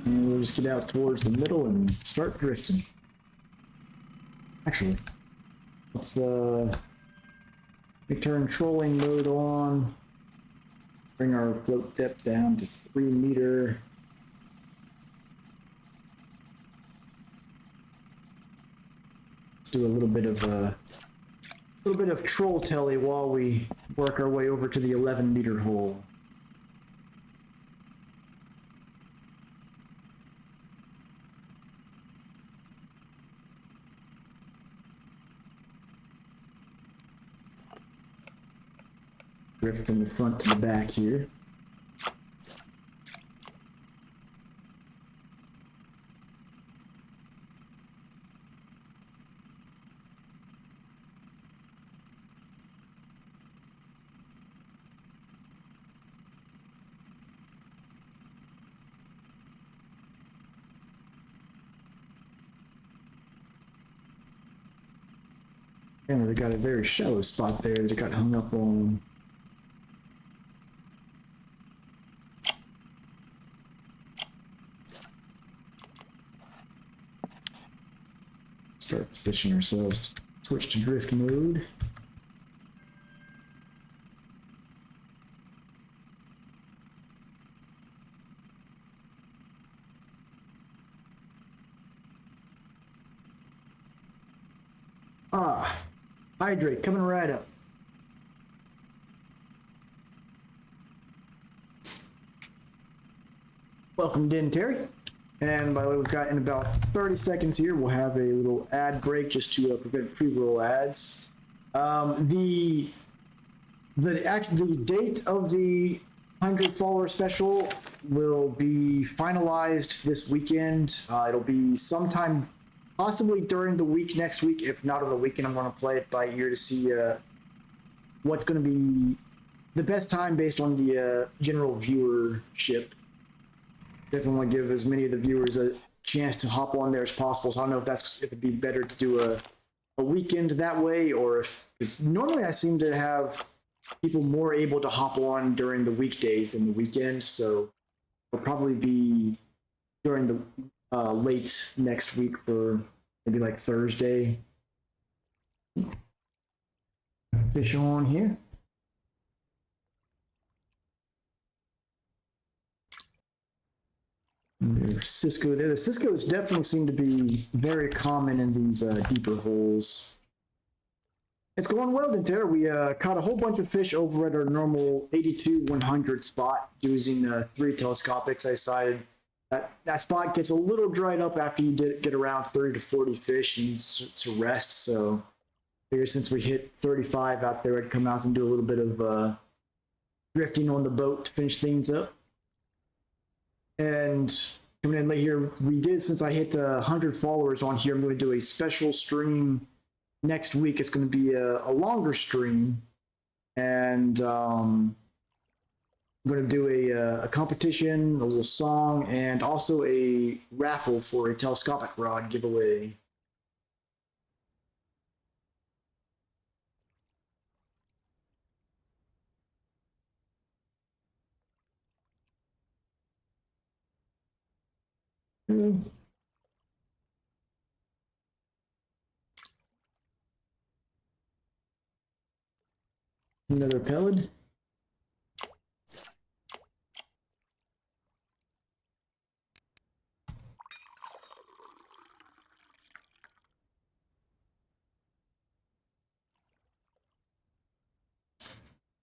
And we'll just get out towards the middle and start drifting. Actually, let's turn trolling mode on. Bring our float depth down to 3 meters. Let's do a little bit of troll telly while we work our way over to the 11-meter hole. Drift from the front to the back here. And we got a very shallow spot there that it got hung up on. Start positioning ourselves. Switch to drift mode. Ah, hydrate coming right up. Welcome in, Terry. And by the way, we've got in about 30 seconds here, we'll have a little ad break just to prevent pre-roll ads. The date of the 100 follower special will be finalized this weekend. It'll be sometime possibly during the week next week. If not on the weekend, I'm going to play it by ear to see what's going to be the best time based on the general viewership. Definitely want to give as many of the viewers a chance to hop on there as possible. So I don't know if it'd be better to do a weekend that way, or because normally I seem to have people more able to hop on during the weekdays than the weekend. So it'll probably be during the late next week for maybe like Thursday. Fish on here. There's Cisco there. The Cisco's definitely seem to be very common in these deeper holes. It's going well, Dentera. We caught a whole bunch of fish over at our normal 82-100 spot using 3 telescopics I sighted. That spot gets a little dried up after you get around 30 to 40 fish and needs to rest. So I figured since we hit 35 out there, I'd come out and do a little bit of drifting on the boat to finish things up. And coming in late here, we did, since I hit 100 followers on here, I'm going to do a special stream next week. It's going to be a longer stream, and I'm going to do a competition, a little song, and also a raffle for a telescopic rod giveaway. Another pellet.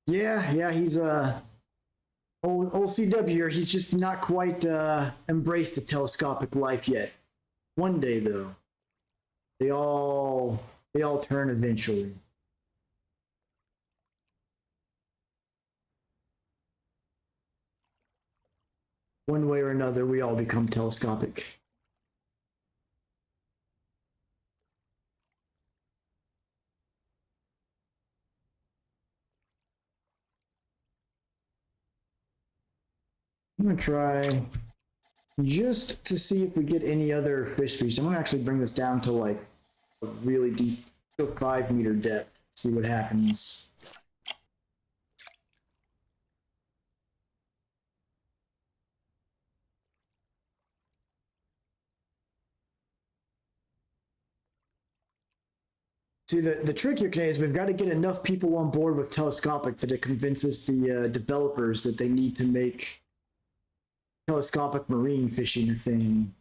Yeah, he's old CW here. He's just not quite embraced the telescopic life yet. One day though, they all turn eventually. One way or another, we all become telescopic. I'm gonna try just to see if we get any other fish species. I'm gonna actually bring this down to like a really deep, 5-meter depth. See what happens. See, the trick here, Kane, is we've got to get enough people on board with telescopic that it convinces the developers that they need to make telescopic marine fishing a thing.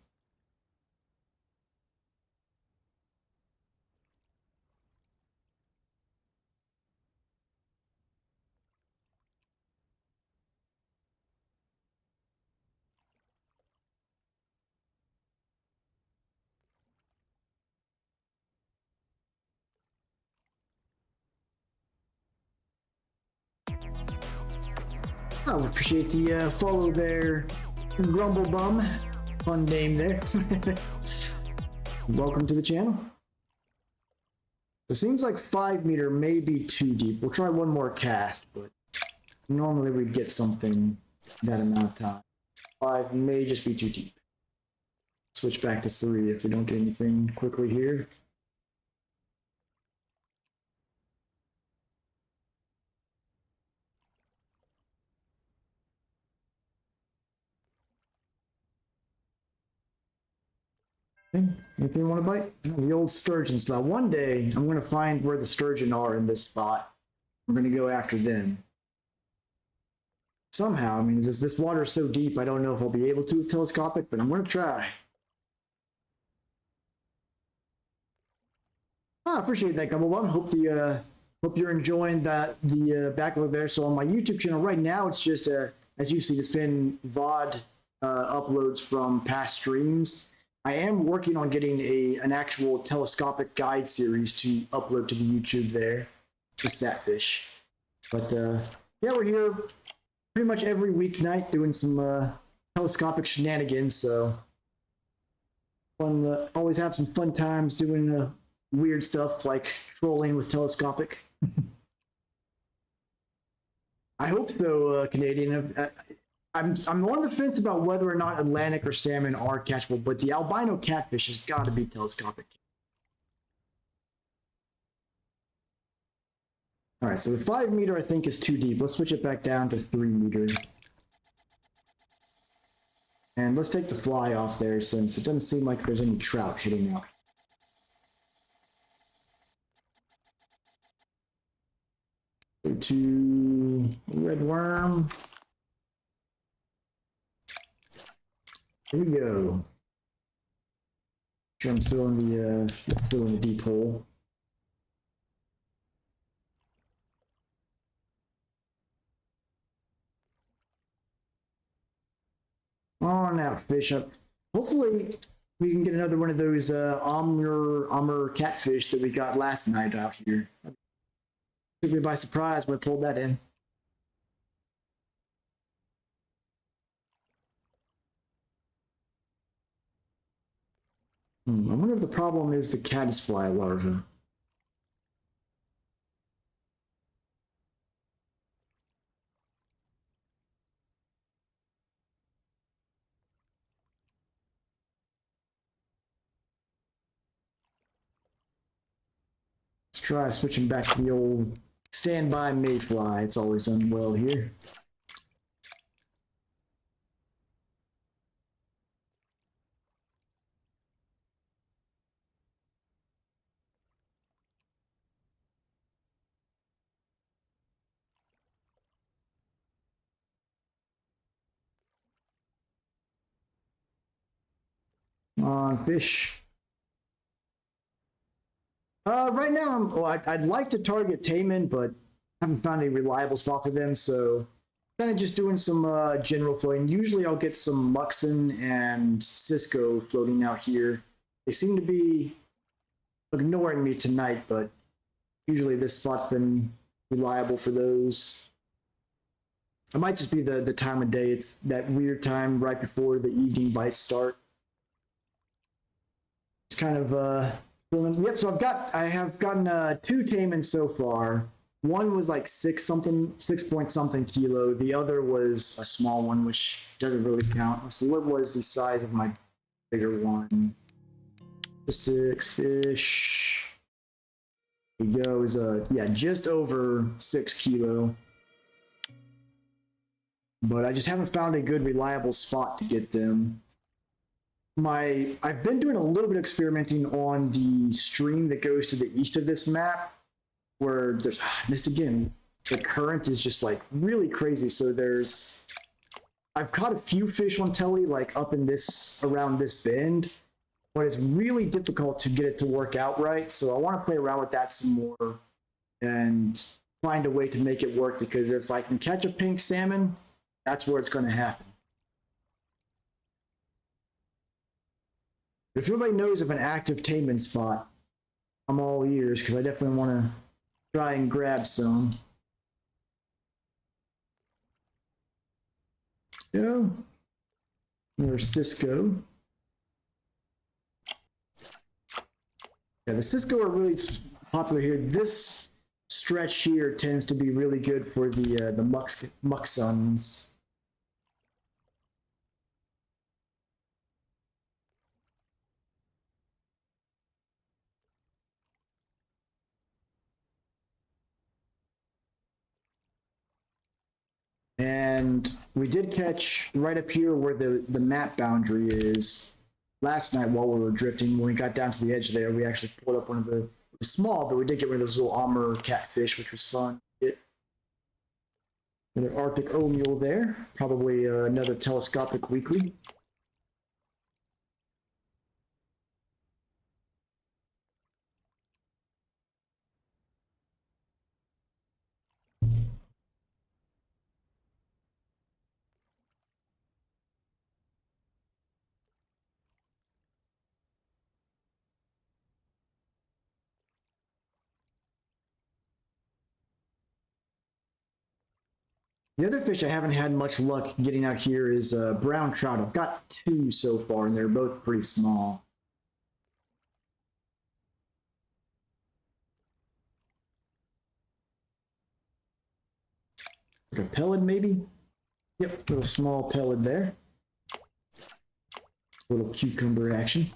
I would appreciate the follow there, Grumble Bum. Fun name there. Welcome to the channel. It seems like 5-meter may be too deep. We'll try one more cast, but normally we'd get something that amount of time. 5 may just be too deep. Switch back to 3 if we don't get anything quickly here. Anything you want to bite? The old sturgeon style. One day, I'm going to find where the sturgeon are in this spot. We're going to go after them. Somehow, I mean, this water is so deep, I don't know if I'll be able to with telescopic, but I'm going to try. I appreciate that, Gumblebum. Hope you're enjoying the backlog there. So on my YouTube channel right now, it's just as you see, it's been VOD uploads from past streams. I am working on getting an actual telescopic guide series to upload to the YouTube there. Just that fish. But yeah, we're here pretty much every weeknight doing some telescopic shenanigans. So fun, always have some fun times doing weird stuff like trolling with telescopic. I hope so, Canadian. I'm on the fence about whether or not Atlantic or salmon are catchable, but the albino catfish has got to be telescopic. All right, so the 5 meter I think is too deep. Let's switch it back down to 3 meter. And let's take the fly off there since it doesn't seem like there's any trout hitting out. Go to red worm. Here we go. Sure, I'm still in the deep hole. Oh, now fish up. Hopefully, we can get another one of those Amur catfish that we got last night out here. Took me by surprise when I pulled that in. I wonder if the problem is the caddisfly larva. Let's try switching back to the old standby mayfly. It's always done well here. Come on, fish. Right now, I'd like to target Taiman, but haven't found a reliable spot for them, so kind of just doing some general floating. Usually I'll get some Muxin and Cisco floating out here. They seem to be ignoring me tonight, but usually this spot's been reliable for those. It might just be the time of day. It's that weird time right before the evening bites start. It's kind of yep, so I have gotten 2 Taimans so far. One was like 6 point something kilo. The other was a small one, which doesn't really count. Let's see, what was the size of my bigger one? Statistics, fish. Here we go, is yeah, just over 6 kilo. But I just haven't found a good reliable spot to get them. I've been doing a little bit of experimenting on the stream that goes to the east of this map, where there's missed again. The current is just like really crazy. So I've caught a few fish on telly like up in around this bend, but it's really difficult to get it to work out right. So I want to play around with that some more and find a way to make it work, because if I can catch a pink salmon, that's where it's going to happen. If anybody knows of an active Taiman spot, I'm all ears, because I definitely want to try and grab some. Yeah. There's Cisco. Yeah, the Cisco are really popular here. This stretch here tends to be really good for the Muxons. And we did catch right up here where the map boundary is. last night while we were drifting. When we got down to the edge there, we actually pulled up one of the, it was small, but we did get rid of those little armor catfish, which was fun. Another Arctic Omule there, probably another telescopic weekly. The other fish I haven't had much luck getting out here is brown trout. I've got 2 so far, and they're both pretty small. Like a pellet, maybe? Yep, little small pellet there. Little cucumber action.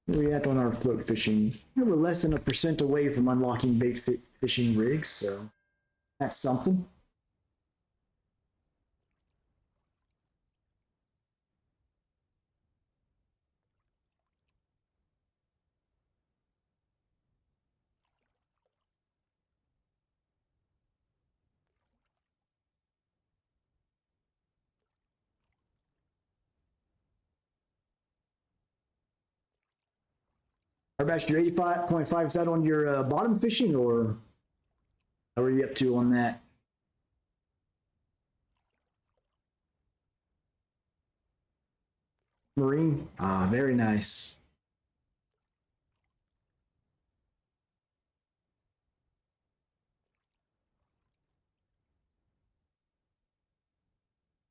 Where are we at on our float fishing? We're less than 1% away from unlocking bait fishing rigs, so that's something. Arbash, your 85.5, is that on your bottom fishing, or how are you up to on that? Marine? Ah, very nice.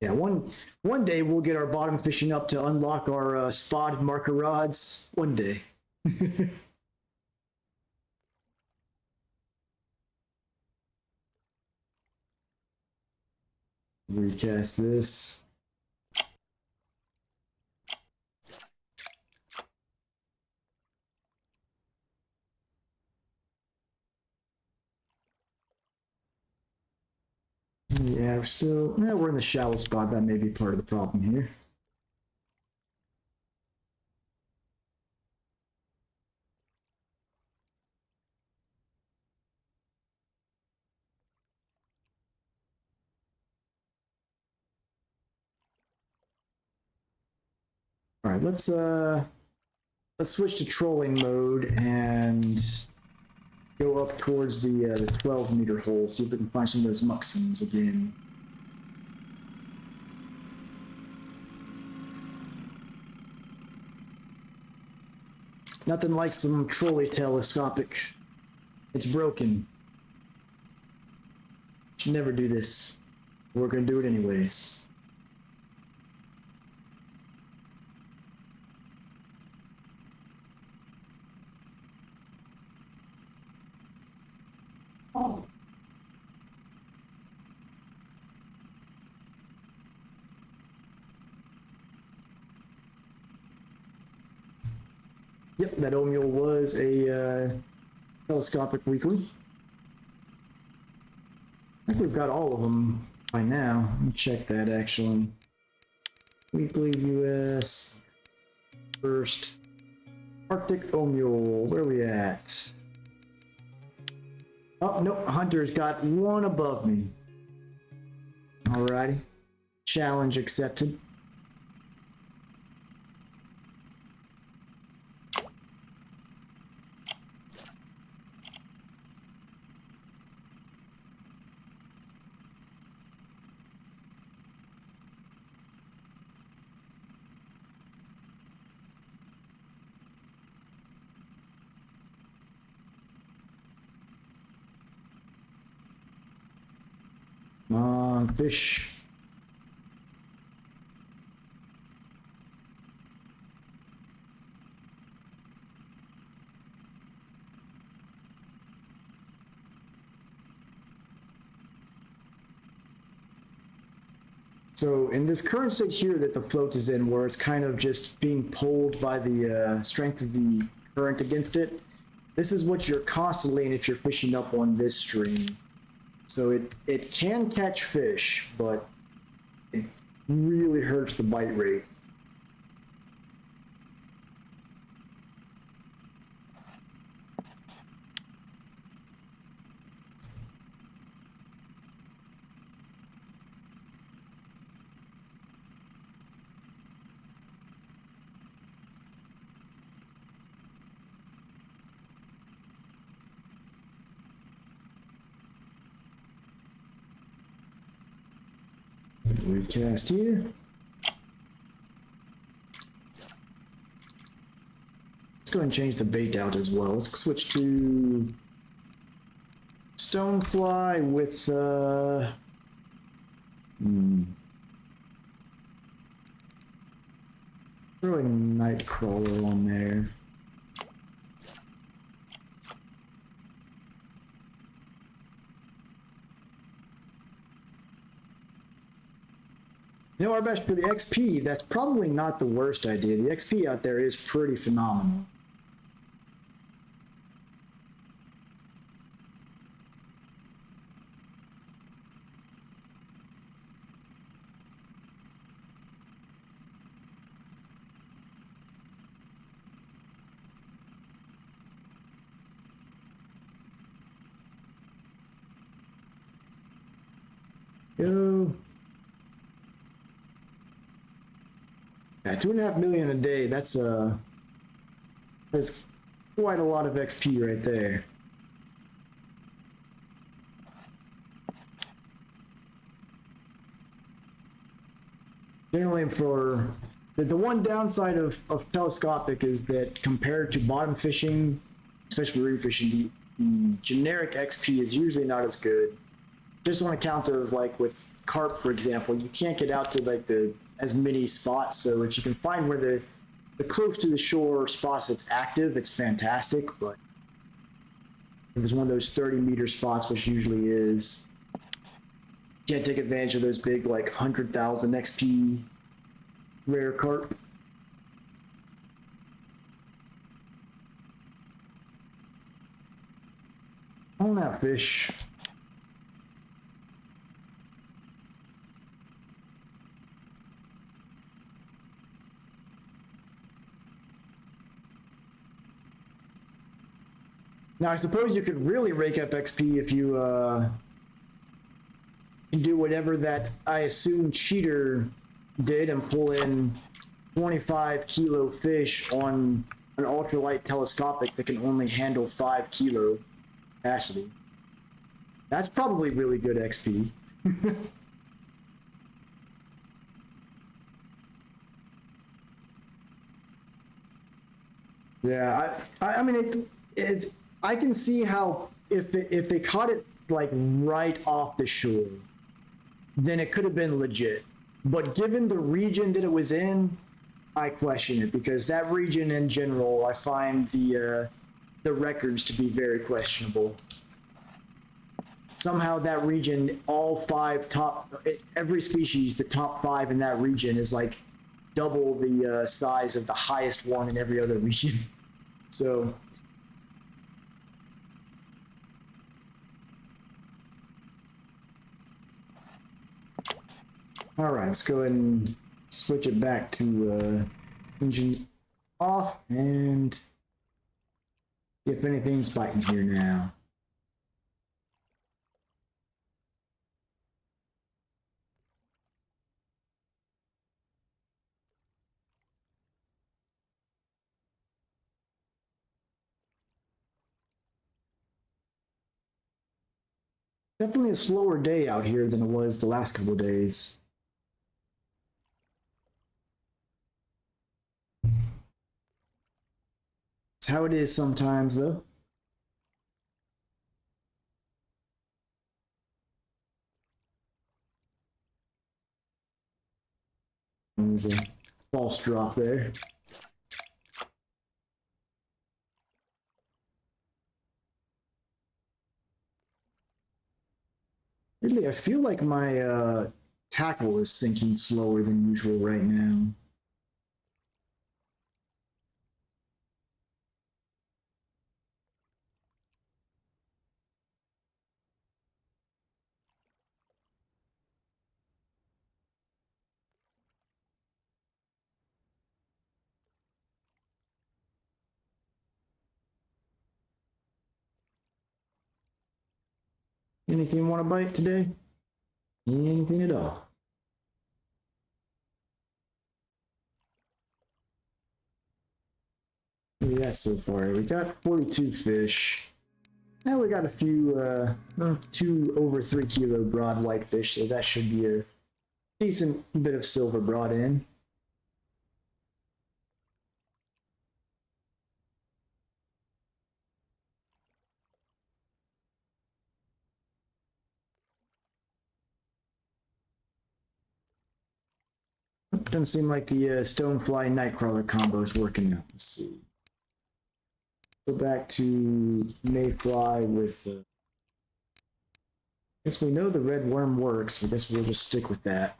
Yeah, one day we'll get our bottom fishing up to unlock our spotted marker rods. One day. Recast this. Yeah, we're in the shallow spot. That may be part of the problem here. All right, let's switch to trolling mode and go up towards the 12-meter hole, see if we can find some of those muxons again. Nothing like some trolley telescopic. It's broken. Should never do this. We're gonna do it anyways. Oh. Yep, that Omule was a telescopic weekly. I think we've got all of them by now. Let me check that actually. Weekly US first. Arctic Omule, where are we at? Oh, nope, Hunter's got one above me. Alrighty. Challenge accepted. Come on, fish. So in this current state here that the float is in, where it's kind of just being pulled by the strength of the current against it, this is what you're constantly in if you're fishing up on this stream. So it can catch fish, but it really hurts the bite rate. Recast here. Let's go ahead and change the bait out as well. Let's switch to stonefly with throw a nightcrawler on there. You know, Arbesh, for the XP, that's probably not the worst idea. The XP out there is pretty phenomenal. Go. Yeah, 2.5 million a day. That's quite a lot of XP right there. Generally, for the one downside of telescopic is that compared to bottom fishing, especially marine fishing, the generic XP is usually not as good. Just on account of like with carp, for example, you can't get out to like as many spots. So if you can find where the close to the shore spots that's active, it's fantastic. But if it's one of those 30-meter spots, which usually is, you can't take advantage of those big like 100,000 XP rare carp. On that fish. Now, I suppose you could really rake up XP if you can do whatever that I assume cheater did and pull in 25 kilo fish on an ultralight telescopic that can only handle 5 kilo capacity. That's probably really good XP. Yeah, I mean, I can see how if they caught it like right off the shore, then it could have been legit. But given the region that it was in, I question it because that region in general, I find the records to be very questionable. Somehow that region, all five top, every species, the top five in that region is like double the size of the highest one in every other region. So all right, let's go ahead and switch it back to engine off and see if anything's biting here now. Definitely a slower day out here than it was the last couple of days. It's how it is sometimes, though. There's a false drop there. Really, I feel like my tackle is sinking slower than usual right now. Anything you want to bite today? Anything at all? What do we got so far? We got 42 fish. Now we got a few, 2 over 3 kilo broad whitefish, so that should be a decent bit of silver brought in. Doesn't seem like the stonefly nightcrawler combo is working out. Let's see. Go back to mayfly with. I guess we know the red worm works. I guess we'll just stick with that.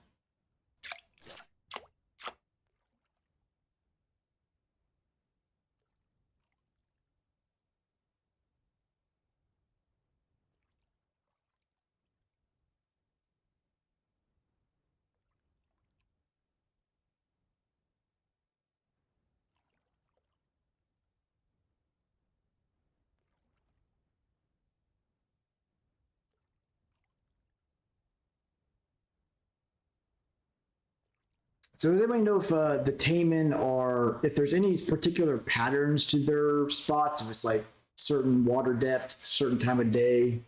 So does anybody know if the Taimen are, if there's any particular patterns to their spots, if it's like certain water depth, certain time of day,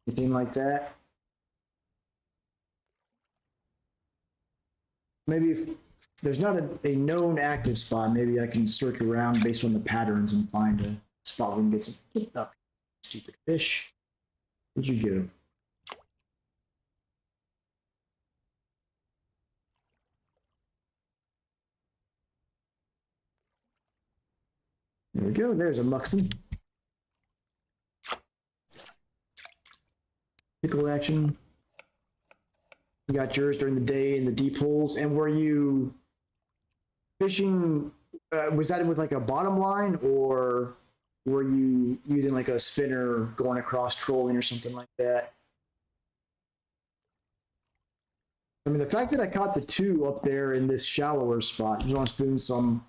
anything like that? Maybe if there's not a known active spot, maybe I can search around based on the patterns and find a spot we can get some, get up, stupid fish. Where'd you go? There we go, there's a Muxin. Pickle action. You got yours during the day in the deep holes. And were you fishing, was that with like a bottom line, or were you using like a spinner going across trolling or something like that? I mean, the fact that I caught the 2 up there in this shallower spot, you want to spoon some,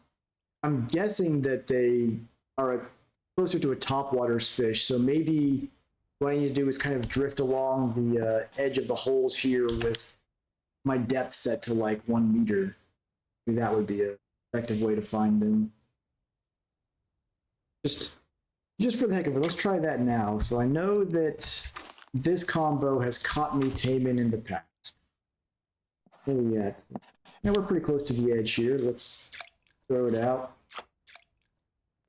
I'm guessing that they are closer to a topwaters fish. So maybe what I need to do is kind of drift along the edge of the holes here with my depth set to like 1 meter. Maybe that would be an effective way to find them. Just for the heck of it, let's try that now. So I know that this combo has caught me Taimen in the past. Where are we at? Now we're pretty close to the edge here. Let's throw it out.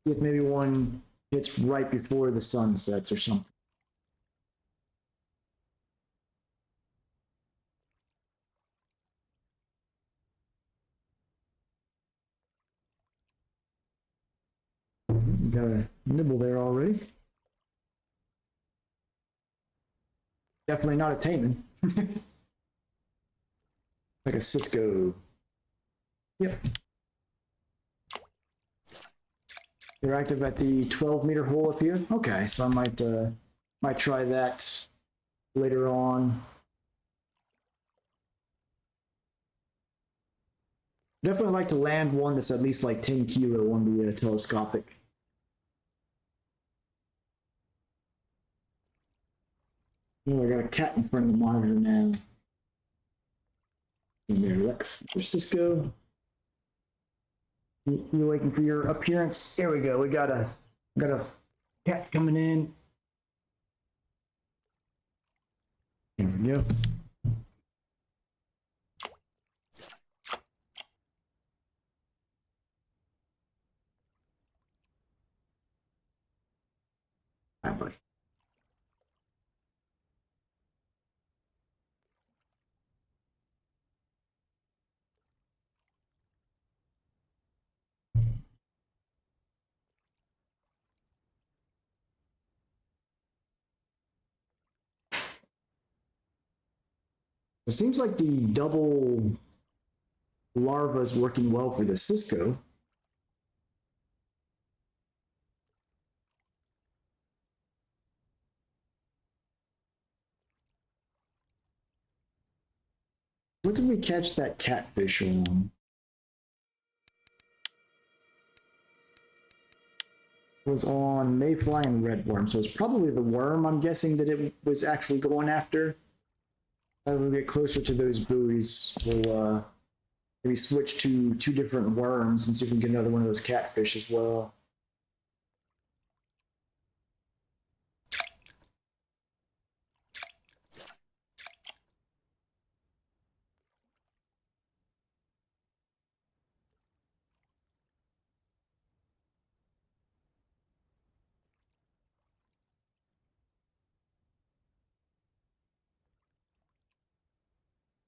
See if maybe one hits right before the sun sets or something. Got a nibble there already. Definitely not a Taimen. Like a Cisco. Yep. They're active at the 12-meter hole up here. Okay, so I might try that later on. Definitely like to land one that's at least like 10 kilo on the telescopic. Oh, I got a cat in front of the monitor now. In there, Lex. There's Cisco. You waiting for your appearance? Here we go. We got a cat coming in. Here we go. Hi, buddy. It seems like the double larva is working well for the Cisco. What did we catch that catfish on? was on mayfly and red worm, so it's probably the worm I'm guessing that it was actually going after. As we get closer to those buoys, we'll maybe switch to 2 different worms and see if we can get another one of those catfish as well.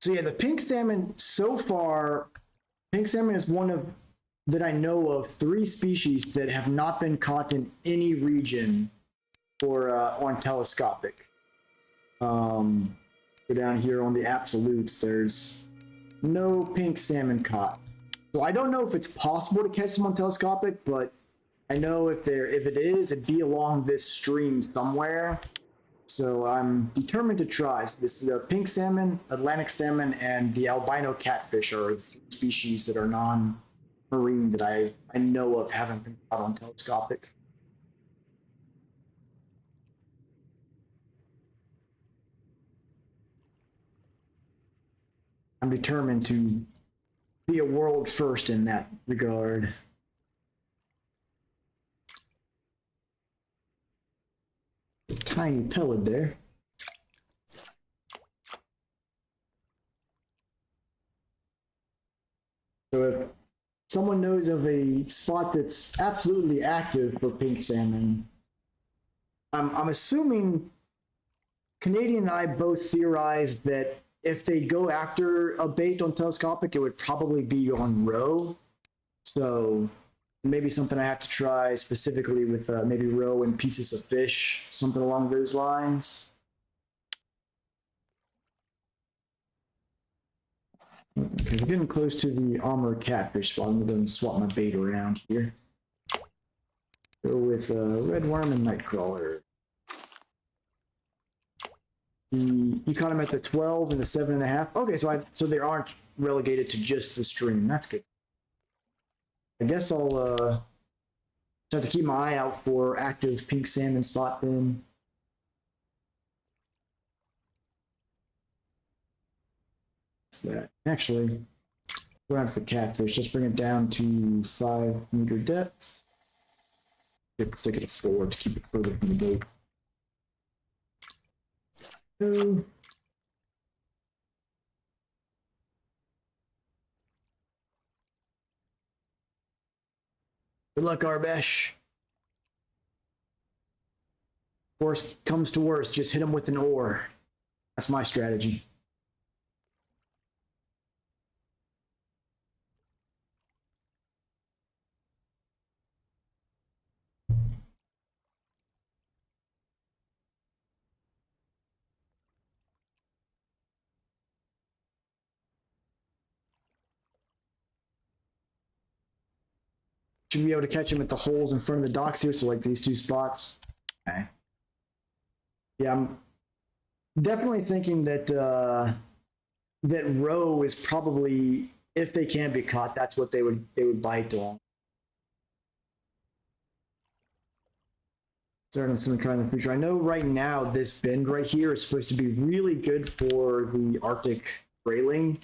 So yeah, the pink salmon so far, pink salmon is one of that I know of 3 species that have not been caught in any region or on telescopic. Go down here on the absolutes, there's no pink salmon caught. So I don't know if it's possible to catch them on telescopic, but I know if it is, it'd be along this stream somewhere. So I'm determined to try. So this is the pink salmon, Atlantic salmon, and the albino catfish are the 3 species that are non-marine that I know of haven't been caught on telescopic. I'm determined to be a world first in that regard. A tiny pellet there. So if someone knows of a spot that's absolutely active for pink salmon, I'm assuming Canadian and I both theorized that if they go after a bait on telescopic, it would probably be on roe. So maybe something I have to try specifically with maybe roe and pieces of fish, something along those lines. Okay, we're getting close to the armor catfish spot. I'm going to swap my bait around here. Go with red worm and nightcrawler. You caught them at the 12 and the 7.5. Okay, so they aren't relegated to just the stream. That's good. I guess I'll have to keep my eye out for active pink salmon spot then. What's that? Actually, we're after the catfish. Just bring it down to 5-meter depth. Let's take it to 4 to keep it further from the gate. Good luck, Arbesh. Worst comes to worst, just hit him with an oar. That's my strategy. Should be able to catch him at the holes in front of the docks here, so like these 2 spots. Okay. Yeah, I'm definitely thinking that that roe is probably, if they can be caught, that's what they would bite on. Starting to try in the future. I know right now this bend right here is supposed to be really good for the Arctic grayling.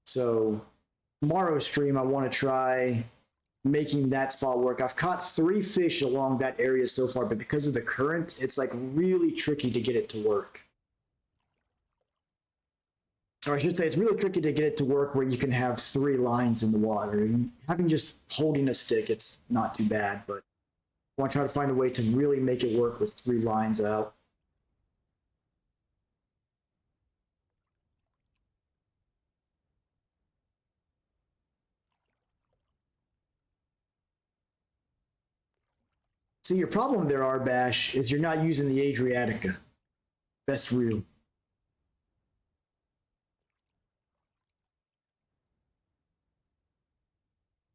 So tomorrow's stream, I want to try making that spot work. I've caught 3 fish along that area so far, but because of the current, it's like really tricky to get it to work. Or I should say, it's really tricky to get it to work where you can have 3 lines in the water. Having just holding a stick, it's not too bad, but I want to try to find a way to really make it work with 3 lines out. See, your problem there, Arbash, is you're not using the Adriatica. Best reel.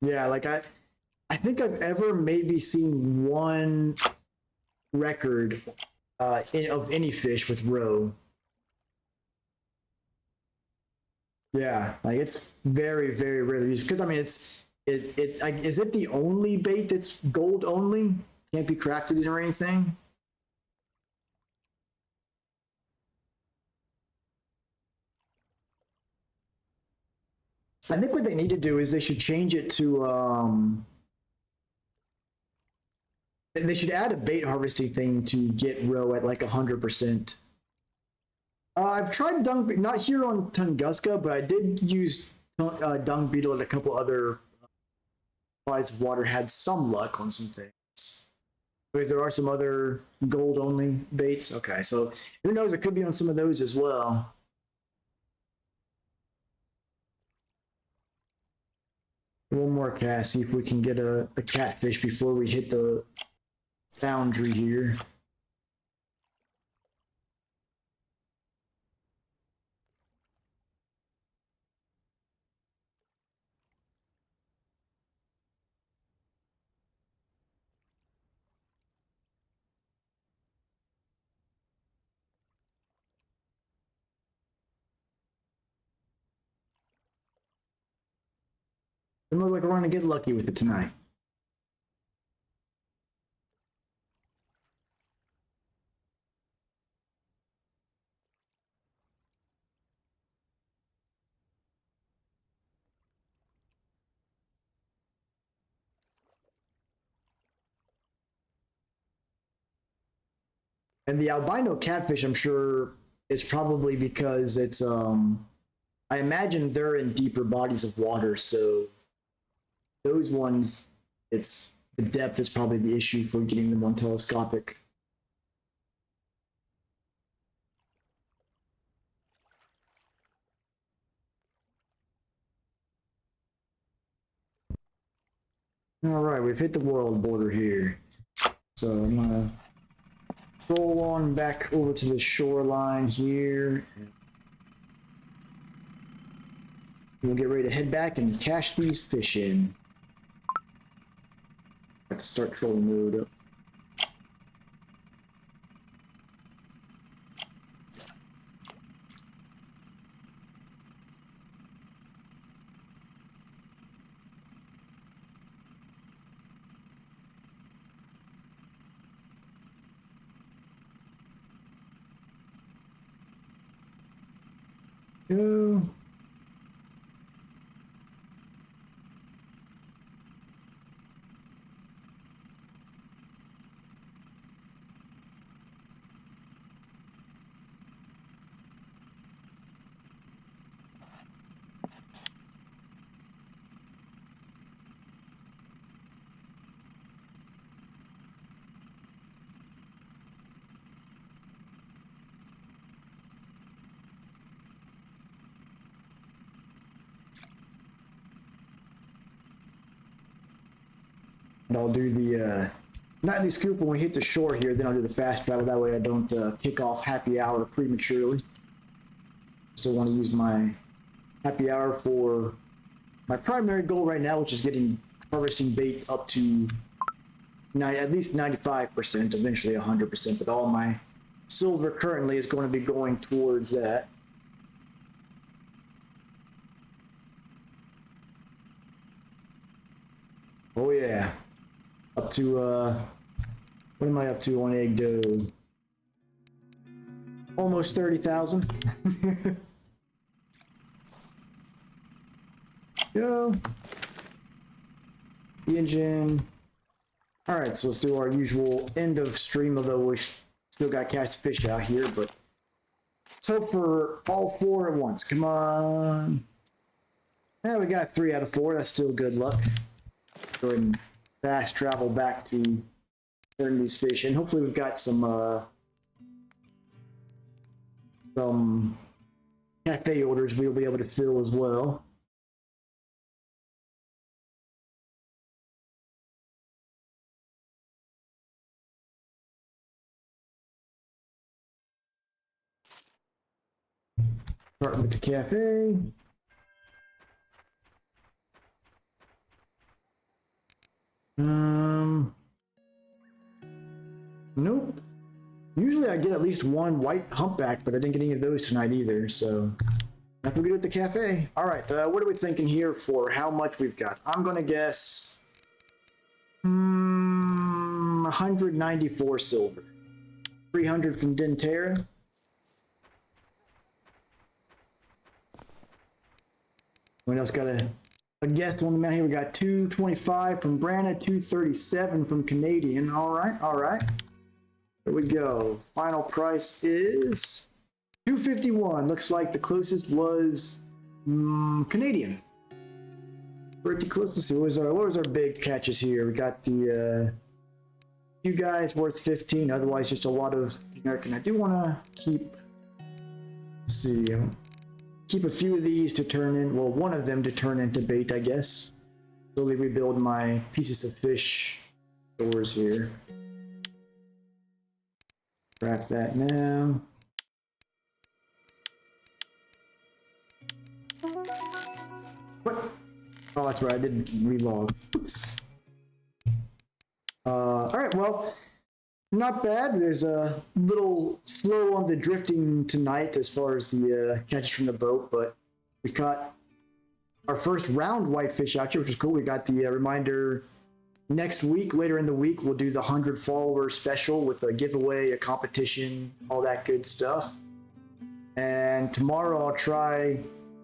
Yeah, like I think I've ever maybe seen 1 record of any fish with roe. Yeah, like it's very, very rarely used because I mean is it the only bait that's gold only? can't be crafted in or anything. I think what they need to do is they should change it to they should add a bait harvesting thing to get roe at like 100%. I've tried dung, not here on Tunguska, but I did use dung beetle and a couple other bodies of water. Had some luck on some things. Because there are some other gold only baits. Okay, so who knows? It could be on some of those as well. One more cast, see if we can get a catfish before we hit the boundary here. It looks like we're going to get lucky with it tonight. And the albino catfish, I'm sure, is probably because it's I imagine they're in deeper bodies of water, so those ones, it's the depth is probably the issue for getting them on telescopic. All right, we've hit the world border here. So I'm gonna roll on back over to the shoreline here. We'll get ready to head back and cash these fish in. Have to start trolling mode up. Go. And I'll do the nightly scoop when we hit the shore here, then I'll do the fast travel. That way I don't kick off happy hour prematurely. Still want to use my happy hour for my primary goal right now, which is getting harvesting bait up to at least 95%, eventually 100%, but all my silver currently is going to be going towards that. Oh yeah. Up to, what am I up to on egg dough? Almost 30,000. Go. The engine. All right, so let's do our usual end of stream, although we still got catch fish out here, but let's hope for all 4 at once. Come on. Yeah, we got 3 out of 4. That's still good luck. Go ahead and fast travel back to turn these fish, and hopefully we've got some cafe orders we'll be able to fill as well. Starting with the cafe. Nope. Usually I get at least 1 white humpback, but I didn't get any of those tonight either, so nothing good with the cafe. All right, what are we thinking here for how much we've got? I'm gonna guess 194 silver. 300 from Dentera. What else got a guest on the mount here? We got 225 from Brana, 237 from Canadian. All right. Here we go. Final price is 251. Looks like the closest was Canadian. Pretty close. Let's see. What was our big catches here? We got the two guys worth 15. Otherwise, just a lot of generic. And I do want to keep. Let's see. Keep a few of these to turn in. Well, one of them to turn into bait, I guess. Slowly rebuild my pieces of fish stores here. Wrap that now. What? Oh, that's right. I didn't relog. Oops. All right. Well, not bad. There's a little slow on the drifting tonight as far as the catches from the boat, but we caught our first round whitefish out here, which is cool. We got the reminder next week. Later in the week, we'll do the 100 follower special with a giveaway, a competition, all that good stuff. And tomorrow I'll try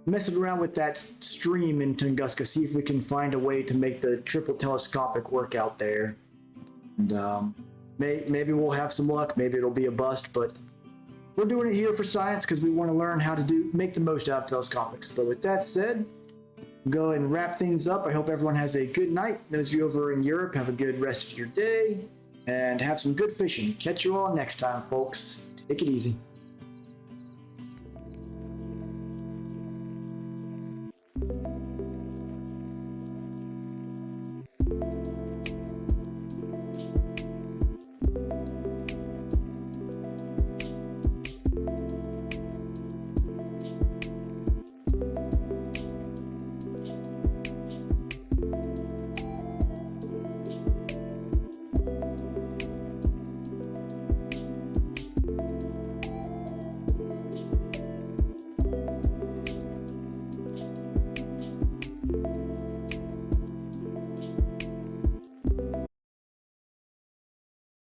messing around with that stream in Tunguska, see if we can find a way to make the triple telescopic work out there. And maybe we'll have some luck, maybe it'll be a bust, but we're doing it here for science because we want to learn how to make the most out of telescopics. But with that said, go and wrap things up. I hope everyone has a good night. Those of you over in Europe, have a good rest of your day and have some good fishing. Catch you all next time, folks. Take it easy.